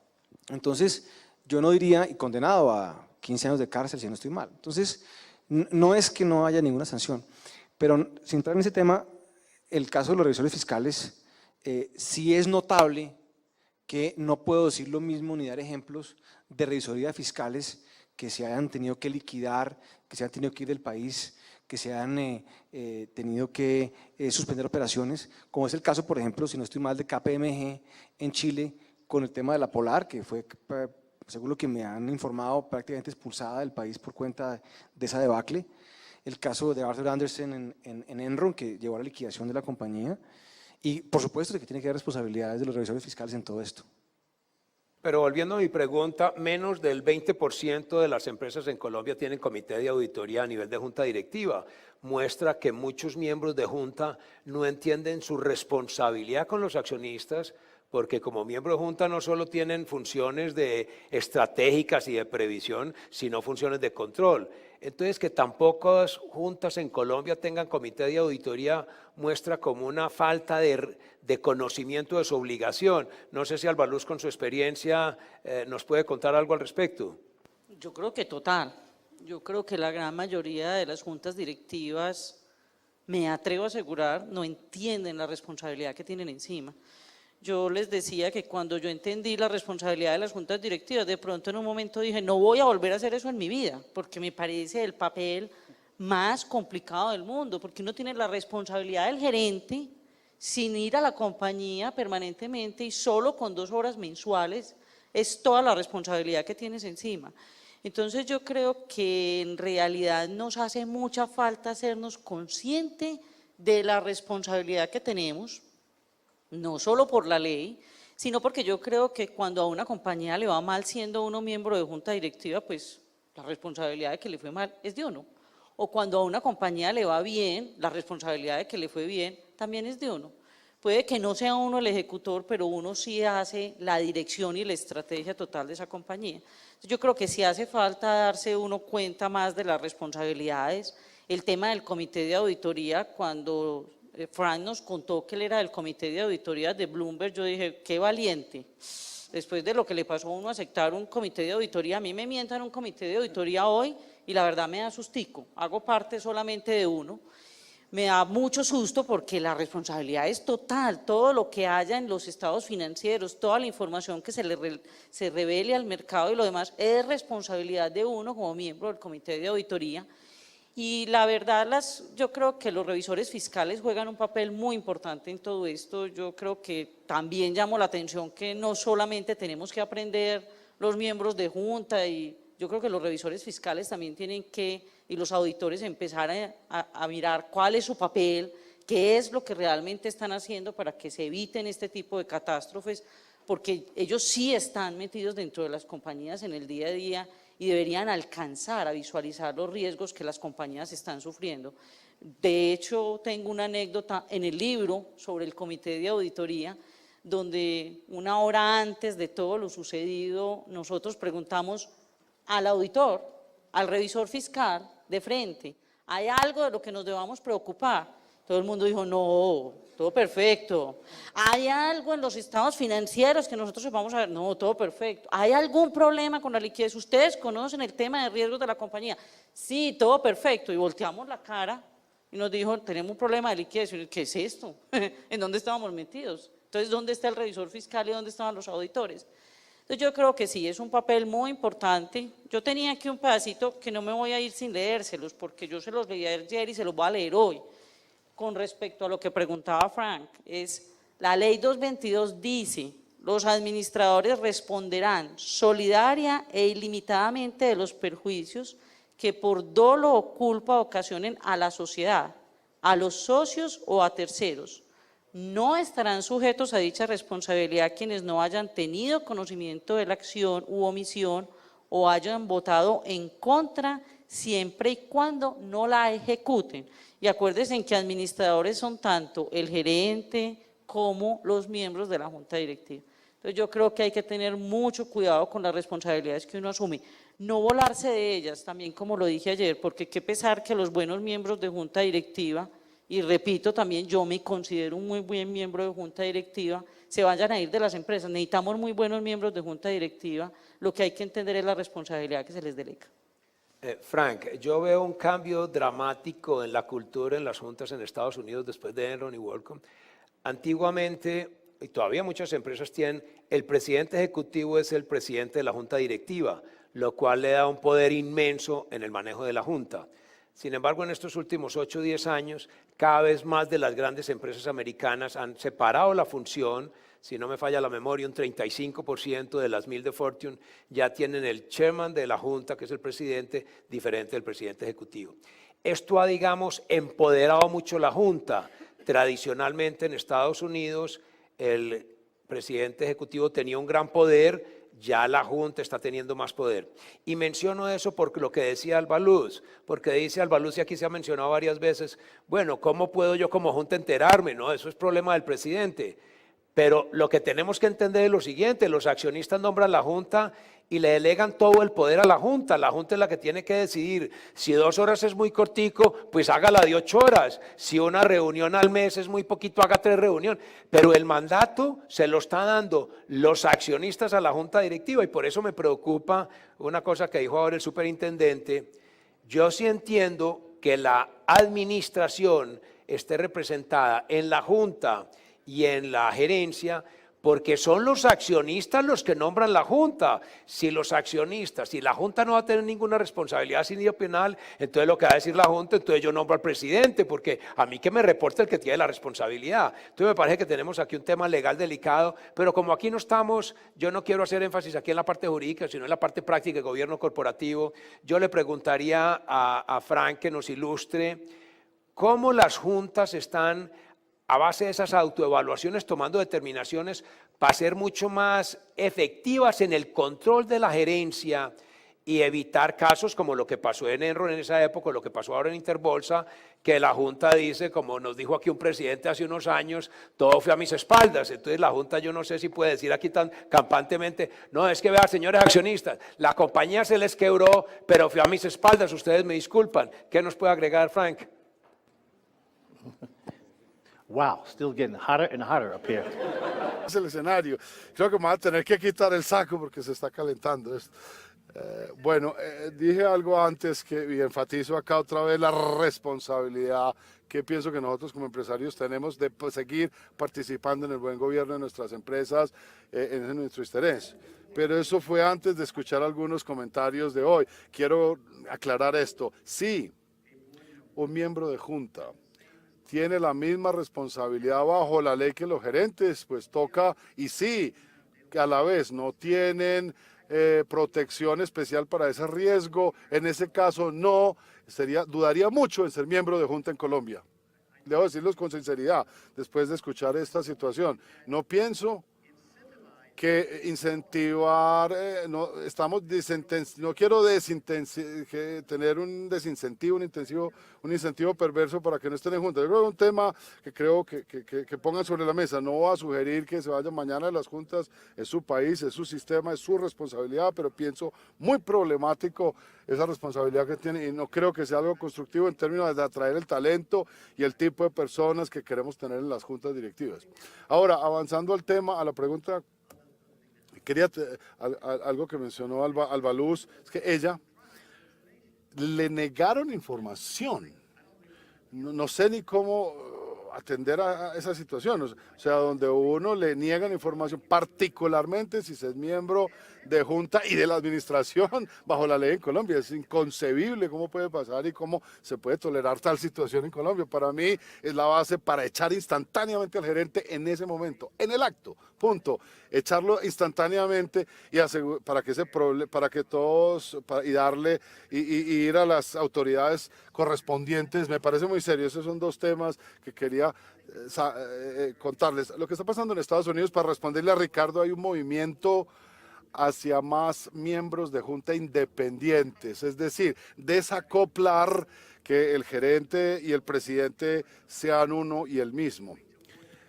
Entonces, yo no diría, y condenado a 15 años de cárcel, si no estoy mal. Entonces, no es que no haya ninguna sanción, pero sin entrar en ese tema, el caso de los revisores fiscales, sí es notable que no puedo decir lo mismo ni dar ejemplos de revisorías fiscales que se hayan tenido que liquidar, que se hayan tenido que ir del país, que se hayan tenido que suspender operaciones, como es el caso, por ejemplo, si no estoy mal, de KPMG en Chile, con el tema de la Polar, que fue, según lo que me han informado, prácticamente expulsada del país por cuenta de esa debacle. El caso de Arthur Andersen en Enron, que llevó a la liquidación de la compañía. Y, por supuesto, que tiene que haber responsabilidades de los revisores fiscales en todo esto. Pero volviendo a mi pregunta, menos del 20% de las empresas en Colombia tienen comité de auditoría a nivel de junta directiva. Muestra que muchos miembros de junta no entienden su responsabilidad con los accionistas, porque como miembro de junta no solo tienen funciones estratégicas y de previsión, sino funciones de control. Entonces, que tan pocas juntas en Colombia tengan comité de auditoría muestra como una falta de conocimiento de su obligación. No sé si Albaluz, con su experiencia, nos puede contar algo al respecto. Yo creo que total. Yo creo que la gran mayoría de las juntas directivas, me atrevo a asegurar, no entienden la responsabilidad que tienen encima. Yo les decía que cuando yo entendí la responsabilidad de las juntas directivas, de pronto en un momento dije, no voy a volver a hacer eso en mi vida, porque me parece el papel más complicado del mundo, porque uno tiene la responsabilidad del gerente sin ir a la compañía permanentemente y solo con 2 horas mensuales es toda la responsabilidad que tienes encima. Entonces yo creo que en realidad nos hace mucha falta hacernos conscientes de la responsabilidad que tenemos, no solo por la ley, sino porque yo creo que cuando a una compañía le va mal siendo uno miembro de junta directiva, pues la responsabilidad de que le fue mal es de uno. O cuando a una compañía le va bien, la responsabilidad de que le fue bien también es de uno. Puede que no sea uno el ejecutor, pero uno sí hace la dirección y la estrategia total de esa compañía. Entonces, yo creo que sí hace falta darse uno cuenta más de las responsabilidades. El tema del comité de auditoría, cuando Frank nos contó que él era del comité de auditoría de Bloomberg, yo dije, qué valiente. Después de lo que le pasó a uno aceptar un comité de auditoría, a mí me mientan un comité de auditoría hoy y la verdad me da sustico, hago parte solamente de uno. Me da mucho susto porque la responsabilidad es total, todo lo que haya en los estados financieros, toda la información que se revele al mercado y lo demás es responsabilidad de uno como miembro del comité de auditoría. Y la verdad, yo creo que los revisores fiscales juegan un papel muy importante en todo esto. Yo creo que también llamó la atención que no solamente tenemos que aprender los miembros de junta, y yo creo que los revisores fiscales también tienen que, y los auditores, empezar a mirar cuál es su papel, qué es lo que realmente están haciendo para que se eviten este tipo de catástrofes, porque ellos sí están metidos dentro de las compañías en el día a día y deberían alcanzar a visualizar los riesgos que las compañías están sufriendo. De hecho, tengo una anécdota en el libro sobre el comité de auditoría, donde una hora antes de todo lo sucedido, nosotros preguntamos al auditor, al revisor fiscal de frente, ¿hay algo de lo que nos debamos preocupar? Todo el mundo dijo, no, todo perfecto. ¿Hay algo en los estados financieros que nosotros vamos a ver? No, todo perfecto. ¿Hay algún problema con la liquidez? ¿Ustedes conocen el tema de riesgos de la compañía? Sí, todo perfecto. Y volteamos la cara y nos dijo, tenemos un problema de liquidación. ¿Qué es esto? ¿En dónde estábamos metidos? Entonces, ¿dónde está el revisor fiscal y dónde estaban los auditores? Entonces, yo creo que sí, es un papel muy importante. Yo tenía aquí un pedacito que no me voy a ir sin leérselos, porque yo se los leí ayer y se los voy a leer hoy. Con respecto a lo que preguntaba Frank, es la ley 222 dice, los administradores responderán solidaria e ilimitadamente de los perjuicios que por dolo o culpa ocasionen a la sociedad, a los socios o a terceros. No estarán sujetos a dicha responsabilidad quienes no hayan tenido conocimiento de la acción u omisión o hayan votado en contra siempre y cuando no la ejecuten. Y acuérdense en que administradores son tanto el gerente como los miembros de la junta directiva. Entonces yo creo que hay que tener mucho cuidado con las responsabilidades que uno asume. No volarse de ellas, también como lo dije ayer, porque qué pesar que los buenos miembros de junta directiva, y repito también, yo me considero un muy buen miembro de junta directiva, se vayan a ir de las empresas. Necesitamos muy buenos miembros de junta directiva, lo que hay que entender es la responsabilidad que se les delega. Frank, yo veo un cambio dramático en la cultura en las juntas en Estados Unidos después de Enron y WorldCom. Antiguamente, y todavía muchas empresas tienen, el presidente ejecutivo es el presidente de la junta directiva, lo cual le da un poder inmenso en el manejo de la junta. Sin embargo, en estos últimos 8 o 10 años, cada vez más de las grandes empresas americanas han separado la función. Si no me falla la memoria, un 35% de las 1000 de Fortune ya tienen el chairman de la junta, que es el presidente, diferente del presidente ejecutivo. Esto ha, digamos, empoderado mucho la junta. Tradicionalmente en Estados Unidos, el presidente ejecutivo tenía un gran poder, ya la junta está teniendo más poder. Y menciono eso porque lo que decía Alba Luz, porque dice Alba Luz, y aquí se ha mencionado varias veces, bueno, ¿cómo puedo yo como junta enterarme? No, eso es problema del presidente. Pero lo que tenemos que entender es lo siguiente, los accionistas nombran la junta y le delegan todo el poder a la junta es la que tiene que decidir. Si 2 horas es muy cortico, pues hágala de 8 horas. Si una reunión al mes es muy poquito, haga 3 reuniones. Pero el mandato se lo está dando los accionistas a la junta directiva y por eso me preocupa una cosa que dijo ahora el superintendente. Yo sí entiendo que la administración esté representada en la junta y en la gerencia, porque son los accionistas los que nombran la junta. Si los accionistas, si la junta no va a tener ninguna responsabilidad civil o penal, entonces lo que va a decir la junta, entonces yo nombro al presidente, porque a mí que me reporte el que tiene la responsabilidad. Entonces me parece que tenemos aquí un tema legal delicado, pero como aquí no estamos, yo no quiero hacer énfasis aquí en la parte jurídica, sino en la parte práctica de gobierno corporativo, yo le preguntaría a Frank que nos ilustre cómo las juntas están a base de esas autoevaluaciones tomando determinaciones para ser mucho más efectivas en el control de la gerencia y evitar casos como lo que pasó en Enron en esa época, lo que pasó ahora en Interbolsa, que la Junta dice, como nos dijo aquí un presidente hace unos años, todo fue a mis espaldas. Entonces la Junta yo no sé si puede decir aquí tan campantemente, no, es que vea, señores accionistas, la compañía se les quebró, pero fue a mis espaldas, ustedes me disculpan. ¿Qué nos puede agregar, Frank? Wow, still getting hotter and hotter up here. Es el escenario. Creo que me voy a tener que quitar el saco porque se está calentando esto. Dije algo antes y enfatizo acá otra vez la responsabilidad que pienso que nosotros como empresarios tenemos de seguir participando en el buen gobierno de nuestras empresas en nuestro interés. Pero eso fue antes de escuchar algunos comentarios de hoy. Quiero aclarar esto. Sí, un miembro de junta tiene la misma responsabilidad bajo la ley que los gerentes, pues toca, y sí, que a la vez no tienen protección especial para ese riesgo, en ese caso no, dudaría mucho en ser miembro de junta en Colombia. Debo decirlos con sinceridad, después de escuchar esta situación. No pienso que incentivar, no quiero tener un desincentivo, un incentivo perverso para que no estén en junta. Yo creo que es un tema que creo que pongan sobre la mesa. No voy a sugerir que se vayan mañana a las juntas, es su país, es su sistema, es su responsabilidad, pero pienso muy problemático esa responsabilidad que tiene y no creo que sea algo constructivo en términos de atraer el talento y el tipo de personas que queremos tener en las juntas directivas. Ahora, avanzando al tema, a la pregunta, algo que mencionó Alba Luz, es que ella le negaron información. no sé ni cómo atender a esa situación, o sea, donde uno le niegan información, particularmente si se es miembro de junta y de la administración bajo la ley en Colombia. Es inconcebible cómo puede pasar y cómo se puede tolerar tal situación en Colombia. Para mí es la base para echar instantáneamente al gerente en ese momento, en el acto, punto. Echarlo instantáneamente y para que todos, y darle, y ir a las autoridades correspondientes. Me parece muy serio. Esos son dos temas que quería contarles. Lo que está pasando en Estados Unidos, para responderle a Ricardo, hay un movimiento hacia más miembros de junta independientes, es decir, desacoplar que el gerente y el presidente sean uno y el mismo.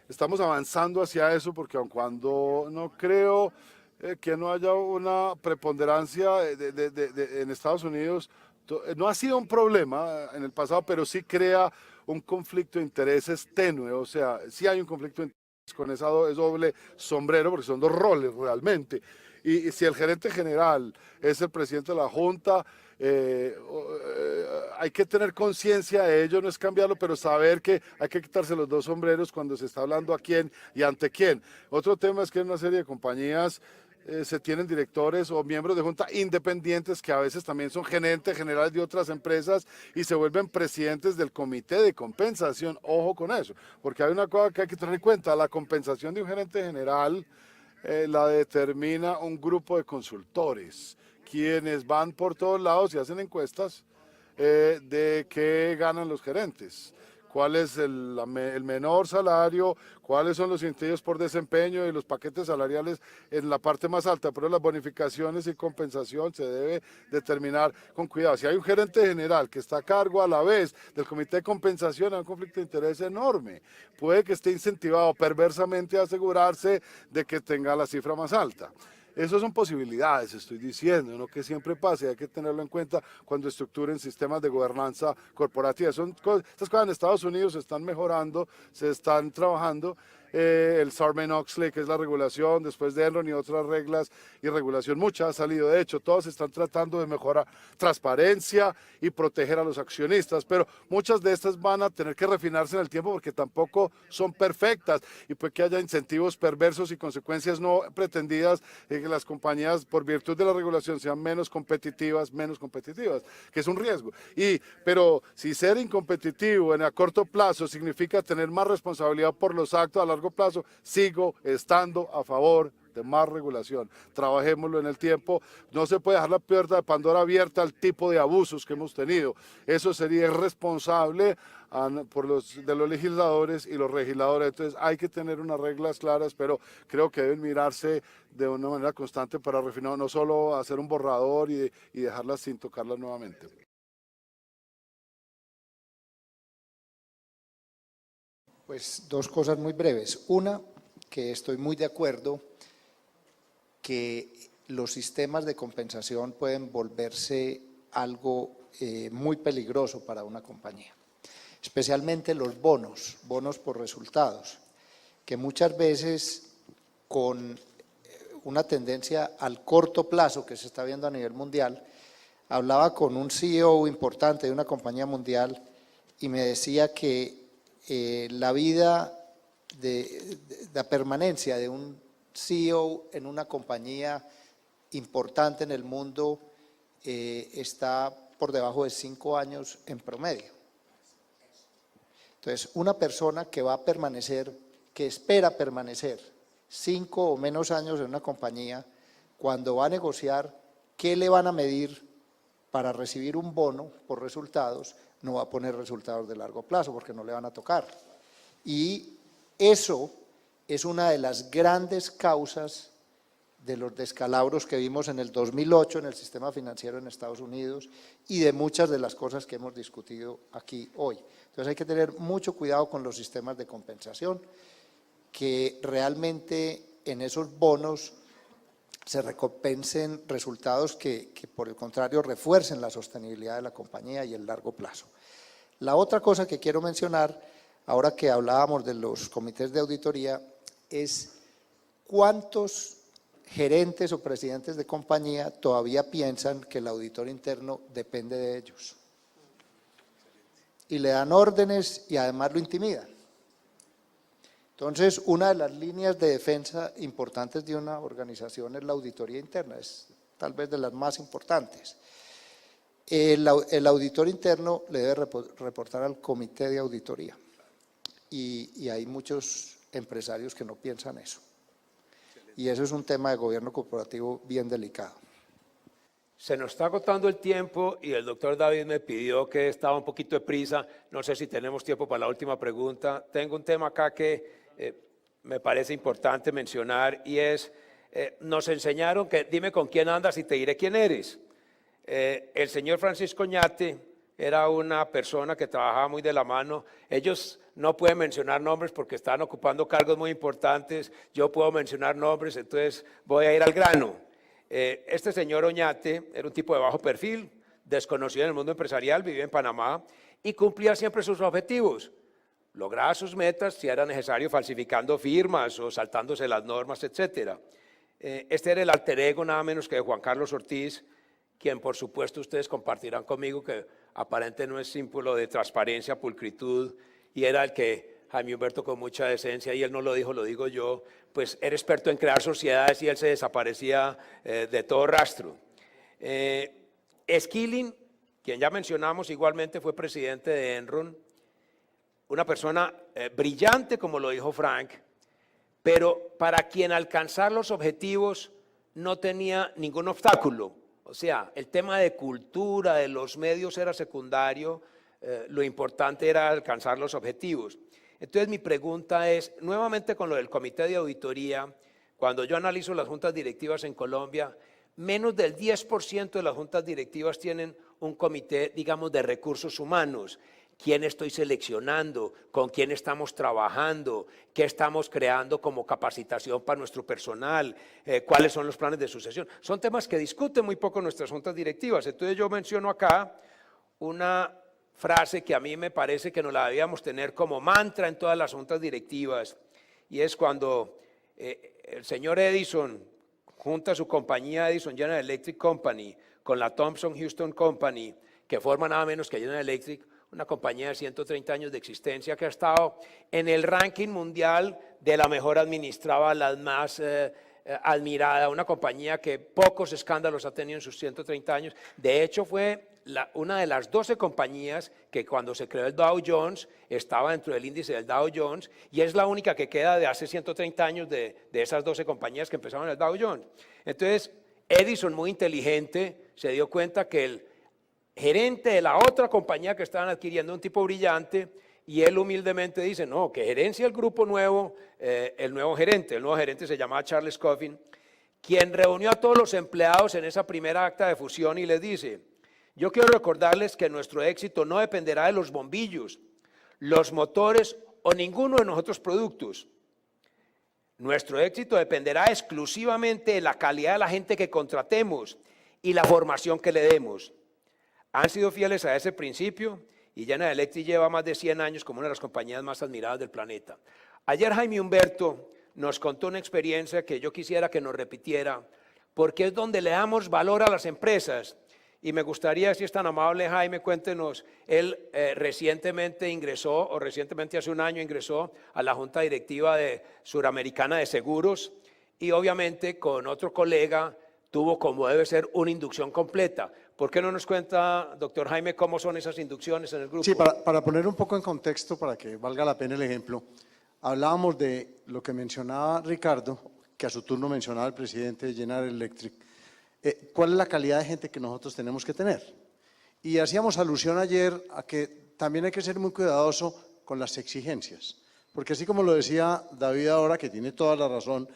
Estamos avanzando hacia eso porque aun cuando no creo que no haya una preponderancia en Estados Unidos, no ha sido un problema en el pasado, pero sí crea un conflicto de intereses tenue, o sea, sí hay un conflicto de intereses con ese doble sombrero, porque son dos roles realmente. Y si el gerente general es el presidente de la Junta, hay que tener conciencia de ello, no es cambiarlo, pero saber que hay que quitarse los dos sombreros cuando se está hablando a quién y ante quién. Otro tema es que en una serie de compañías se tienen directores o miembros de junta independientes que a veces también son gerentes generales de otras empresas y se vuelven presidentes del comité de compensación. Ojo con eso, porque hay una cosa que hay que tener en cuenta: la compensación de un gerente general la determina un grupo de consultores, quienes van por todos lados y hacen encuestas de qué ganan los gerentes, cuál es el menor salario, cuáles son los incentivos por desempeño y los paquetes salariales en la parte más alta, pero las bonificaciones y compensación se debe determinar con cuidado. Si hay un gerente general que está a cargo a la vez del comité de compensación, hay un conflicto de interés enorme. Puede que esté incentivado perversamente a asegurarse de que tenga la cifra más alta. Esas son posibilidades, estoy diciendo, no que siempre pase, hay que tenerlo en cuenta cuando estructuren sistemas de gobernanza corporativa. Estas cosas en Estados Unidos se están mejorando, se están trabajando. El Sarbanes-Oxley, que es la regulación, después de Enron y otras reglas y regulación, muchas ha salido. De hecho, todos están tratando de mejorar transparencia y proteger a los accionistas, pero muchas de estas van a tener que refinarse en el tiempo porque tampoco son perfectas y puede que haya incentivos perversos y consecuencias no pretendidas en que las compañías, por virtud de la regulación, sean menos competitivas, que es un riesgo. Pero si ser incompetitivo a corto plazo significa tener más responsabilidad por los actos a largo plazo, sigo estando a favor de más regulación. Trabajémoslo en el tiempo. No se puede dejar la puerta de Pandora abierta al tipo de abusos que hemos tenido. Eso sería irresponsable de los legisladores y los legisladores. Entonces hay que tener unas reglas claras, pero creo que deben mirarse de una manera constante para refinar, no solo hacer un borrador y dejarlas sin tocarlas nuevamente. Pues dos cosas muy breves. Una, que estoy muy de acuerdo que los sistemas de compensación pueden volverse algo muy peligroso para una compañía, especialmente los bonos por resultados, que muchas veces con una tendencia al corto plazo que se está viendo a nivel mundial. Hablaba con un CEO importante de una compañía mundial y me decía que la vida la permanencia de un CEO en una compañía importante en el mundo está por debajo de 5 años en promedio. Entonces, una persona que va a permanecer, que espera permanecer 5 o menos años en una compañía, cuando va a negociar qué le van a medir para recibir un bono por resultados, no va a poner resultados de largo plazo porque no le van a tocar. Y eso es una de las grandes causas de los descalabros que vimos en el 2008 en el sistema financiero en Estados Unidos y de muchas de las cosas que hemos discutido aquí hoy. Entonces hay que tener mucho cuidado con los sistemas de compensación, que realmente en esos bonos se recompensen resultados que por el contrario refuercen la sostenibilidad de la compañía y el largo plazo. La otra cosa que quiero mencionar, ahora que hablábamos de los comités de auditoría, es cuántos gerentes o presidentes de compañía todavía piensan que el auditor interno depende de ellos. y le dan órdenes y además lo intimidan. Entonces, una de las líneas de defensa importantes de una organización es la auditoría interna, es tal vez de las más importantes. El auditor interno le debe reportar al comité de auditoría y hay muchos empresarios que no piensan eso. Y eso es un tema de gobierno corporativo bien delicado. Se nos está agotando el tiempo y el doctor David me pidió que estaba un poquito de prisa. No sé si tenemos tiempo para la última pregunta. Tengo un tema acá que me parece importante mencionar y es, nos enseñaron que dime con quién andas y te diré quién eres. El señor Francisco Oñate era una persona que trabajaba muy de la mano. Ellos no pueden mencionar nombres porque están ocupando cargos muy importantes. Yo puedo mencionar nombres, entonces voy a ir al grano. Este señor Oñate era un tipo de bajo perfil, desconocido en el mundo empresarial, vivía en Panamá y cumplía siempre sus objetivos. Lograba sus metas si era necesario falsificando firmas o saltándose las normas, etc. Este era el alter ego nada menos que de Juan Carlos Ortiz, quien por supuesto ustedes compartirán conmigo que aparente no es símbolo de transparencia, pulcritud, y era el que Jaime Humberto con mucha decencia, y él no lo dijo, lo digo yo, pues era experto en crear sociedades y él se desaparecía de todo rastro. Skilling, quien ya mencionamos, igualmente fue presidente de Enron, una persona brillante, como lo dijo Frank, pero para quien alcanzar los objetivos no tenía ningún obstáculo. O sea, el tema de cultura, de los medios era secundario, lo importante era alcanzar los objetivos. Entonces mi pregunta es, nuevamente con lo del comité de auditoría, cuando yo analizo las juntas directivas en Colombia, menos del 10% de las juntas directivas tienen un comité, digamos, de recursos humanos. ¿Quién estoy seleccionando? ¿Con quién estamos trabajando? ¿Qué estamos creando como capacitación para nuestro personal? ¿Cuáles son los planes de sucesión? Son temas que discuten muy poco nuestras juntas directivas. Entonces yo menciono acá una frase que a mí me parece que nos la debíamos tener como mantra en todas las juntas directivas, y es cuando el señor Edison junta su compañía Edison General Electric Company con la Thomson Houston Company, que forma nada menos que General Electric, una compañía de 130 años de existencia que ha estado en el ranking mundial de la mejor administrada, la más admirada, una compañía que pocos escándalos ha tenido en sus 130 años. De hecho, fue una de las 12 compañías que cuando se creó el Dow Jones estaba dentro del índice del Dow Jones y es la única que queda de hace 130 años de esas 12 compañías que empezaron en el Dow Jones. Entonces, Edison, muy inteligente, se dio cuenta que el gerente de la otra compañía que estaban adquiriendo, un tipo brillante, y él humildemente dice, no, que gerencia el grupo nuevo, el nuevo gerente se llamaba Charles Coffin, quien reunió a todos los empleados en esa primera acta de fusión y les dice, yo quiero recordarles que nuestro éxito no dependerá de los bombillos, los motores o ninguno de nuestros productos. Nuestro éxito dependerá exclusivamente de la calidad de la gente que contratemos y la formación que le demos. Han sido fieles a ese principio y General Electric lleva más de 100 años como una de las compañías más admiradas del planeta. Ayer Jaime Humberto nos contó una experiencia que yo quisiera que nos repitiera, porque es donde le damos valor a las empresas. Y me gustaría, si es tan amable, Jaime, cuéntenos, él recientemente ingresó, o recientemente hace un año ingresó a la Junta Directiva de Suramericana de Seguros y obviamente con otro colega tuvo, como debe ser, una inducción completa. ¿Por qué no nos cuenta, doctor Jaime, cómo son esas inducciones en el grupo? Sí, para poner un poco en contexto, para que valga la pena el ejemplo, hablábamos de lo que mencionaba Ricardo, que a su turno mencionaba el presidente de General Electric. ¿Cuál es la calidad de gente que nosotros tenemos que tener? Y hacíamos alusión ayer a que también hay que ser muy cuidadoso con las exigencias, porque así como lo decía David ahora, que tiene toda la razón,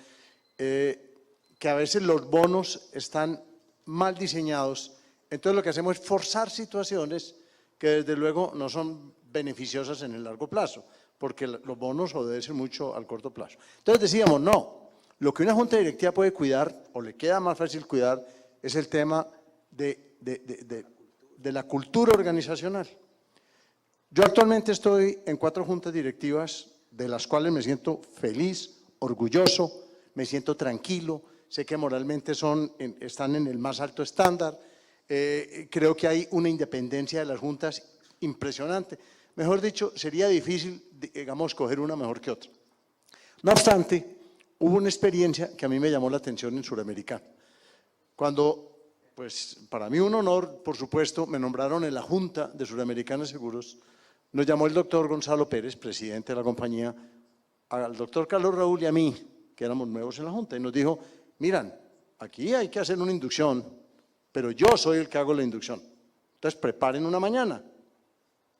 que a veces los bonos están mal diseñados. Entonces lo que hacemos es forzar situaciones que desde luego no son beneficiosas en el largo plazo, porque los bonos obedecen mucho al corto plazo. Entonces decíamos, no, lo que una junta directiva puede cuidar, o le queda más fácil cuidar, es el tema de la cultura organizacional. Yo actualmente estoy en 4 juntas directivas, de las cuales me siento feliz, orgulloso, me siento tranquilo, sé que moralmente están en el más alto estándar. Creo que hay una independencia de las juntas impresionante. mejor dicho, sería difícil, digamos, coger una mejor que otra. No obstante, hubo una experiencia que a mí me llamó la atención en Suramericana. Cuando, pues para mí un honor, por supuesto, me nombraron en la Junta de Suramericana de Seguros, nos llamó el doctor Gonzalo Pérez, presidente de la compañía, al doctor Carlos Raúl y a mí, que éramos nuevos en la Junta, y nos dijo, miran, aquí hay que hacer una inducción, pero yo soy el que hago la inducción. Entonces preparen una mañana.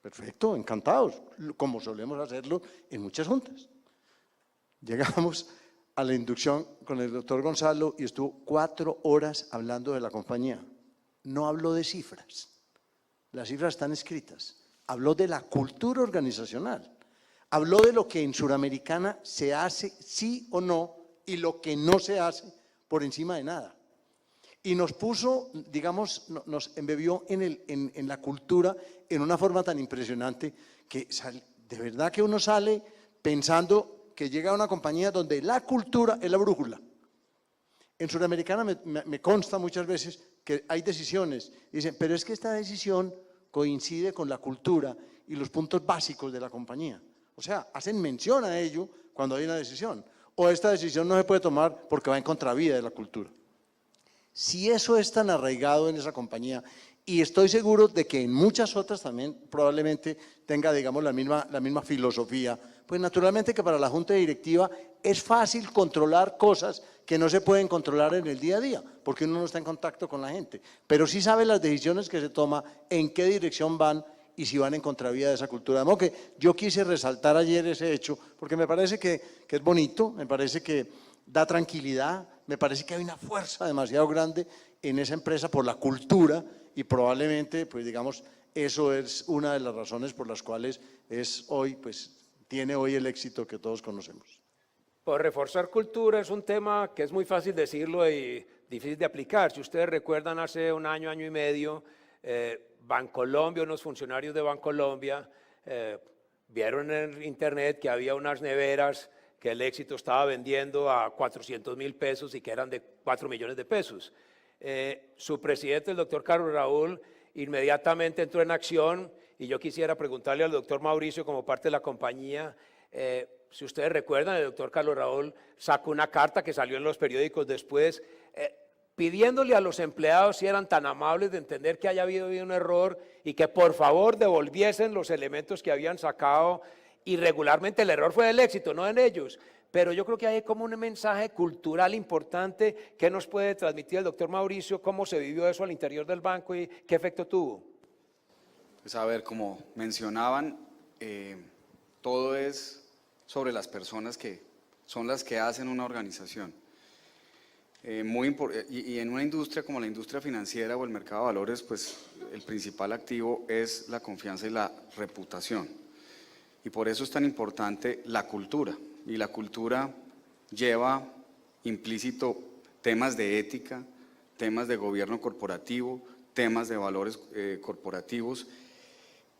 Perfecto, encantados, como solemos hacerlo en muchas juntas. Llegamos a la inducción con el doctor Gonzalo y estuvo 4 horas hablando de la compañía. No habló de cifras, las cifras están escritas. Habló de la cultura organizacional, habló de lo que en Suramericana se hace sí o no y lo que no se hace por encima de nada. Y nos puso, digamos, nos embebió en la cultura en una forma tan impresionante que de verdad que uno sale pensando que llega a una compañía donde la cultura es la brújula. En Suramericana me consta muchas veces que hay decisiones, dicen, pero es que esta decisión coincide con la cultura y los puntos básicos de la compañía. O sea, hacen mención a ello cuando hay una decisión. O esta decisión no se puede tomar porque va en contravía de la cultura. Si eso es tan arraigado en esa compañía, y estoy seguro de que en muchas otras también probablemente tenga, digamos, la misma filosofía, pues naturalmente que para la Junta Directiva es fácil controlar cosas que no se pueden controlar en el día a día, porque uno no está en contacto con la gente, pero sí sabe las decisiones que se toman, en qué dirección van y si van en contravía de esa cultura. De modo que yo quise resaltar ayer ese hecho, porque me parece que es bonito, me parece que da tranquilidad, me parece que hay una fuerza demasiado grande en esa empresa por la cultura y probablemente, pues digamos, eso es una de las razones por las cuales es hoy, pues tiene hoy el éxito que todos conocemos. Por reforzar cultura es un tema que es muy fácil decirlo y difícil de aplicar. Si ustedes recuerdan, hace un año, año y medio, Bancolombia, unos funcionarios de Bancolombia vieron en internet que había unas neveras que el Éxito estaba vendiendo a 400.000 pesos y que eran de 4 millones de pesos. Su presidente, el doctor Carlos Raúl, inmediatamente entró en acción y yo quisiera preguntarle al doctor Mauricio como parte de la compañía, si ustedes recuerdan, el doctor Carlos Raúl sacó una carta que salió en los periódicos después, pidiéndole a los empleados si eran tan amables de entender que haya habido un error y que por favor devolviesen los elementos que habían sacado. Y regularmente el error fue del Éxito, no en ellos. Pero yo creo que hay como un mensaje cultural importante que nos puede transmitir el doctor Mauricio, cómo se vivió eso al interior del banco y qué efecto tuvo. Pues a ver, como mencionaban, todo es sobre las personas que son las que hacen una organización. Y en una industria como la industria financiera o el mercado de valores, pues el principal activo es la confianza y la reputación. Y por eso es tan importante la cultura. Y la cultura lleva implícito temas de ética, temas de gobierno corporativo, temas de valores corporativos.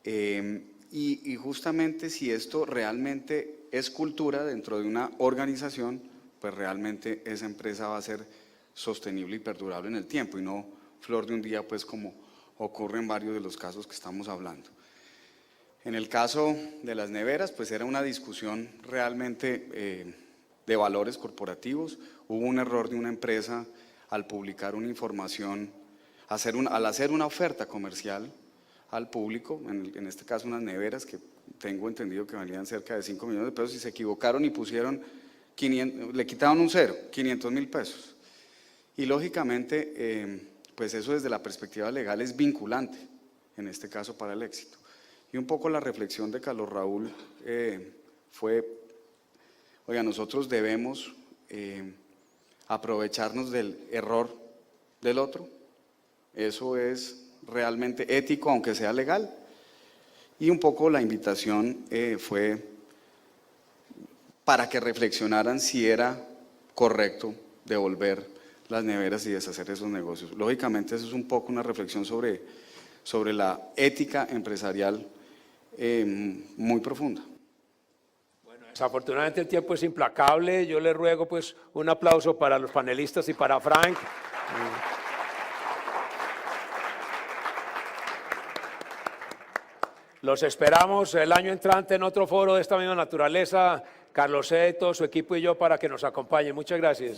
Y justamente si esto realmente es cultura dentro de una organización, pues realmente esa empresa va a ser sostenible y perdurable en el tiempo y no flor de un día, pues como ocurre en varios de los casos que estamos hablando. En el caso de las neveras, pues era una discusión realmente de valores corporativos. Hubo un error de una empresa al publicar una información, al hacer una oferta comercial al público, en este caso unas neveras que tengo entendido que valían cerca de 5 millones de pesos y se equivocaron y pusieron 500, le quitaron un cero, 500.000 pesos. Y lógicamente, pues eso desde la perspectiva legal es vinculante, en este caso para el Éxito. Y un poco la reflexión de Carlos Raúl fue, oiga, nosotros debemos aprovecharnos del error del otro, eso es realmente ético aunque sea legal. Y un poco la invitación fue para que reflexionaran si era correcto devolver las neveras y deshacer esos negocios. Lógicamente eso es un poco una reflexión sobre la ética empresarial muy profunda. Bueno, desafortunadamente el tiempo es implacable. Yo le ruego pues un aplauso para los panelistas y para Frank. Los esperamos el año entrante en otro foro de esta misma naturaleza. Carlos C., todo su equipo y yo para que nos acompañen. Muchas gracias.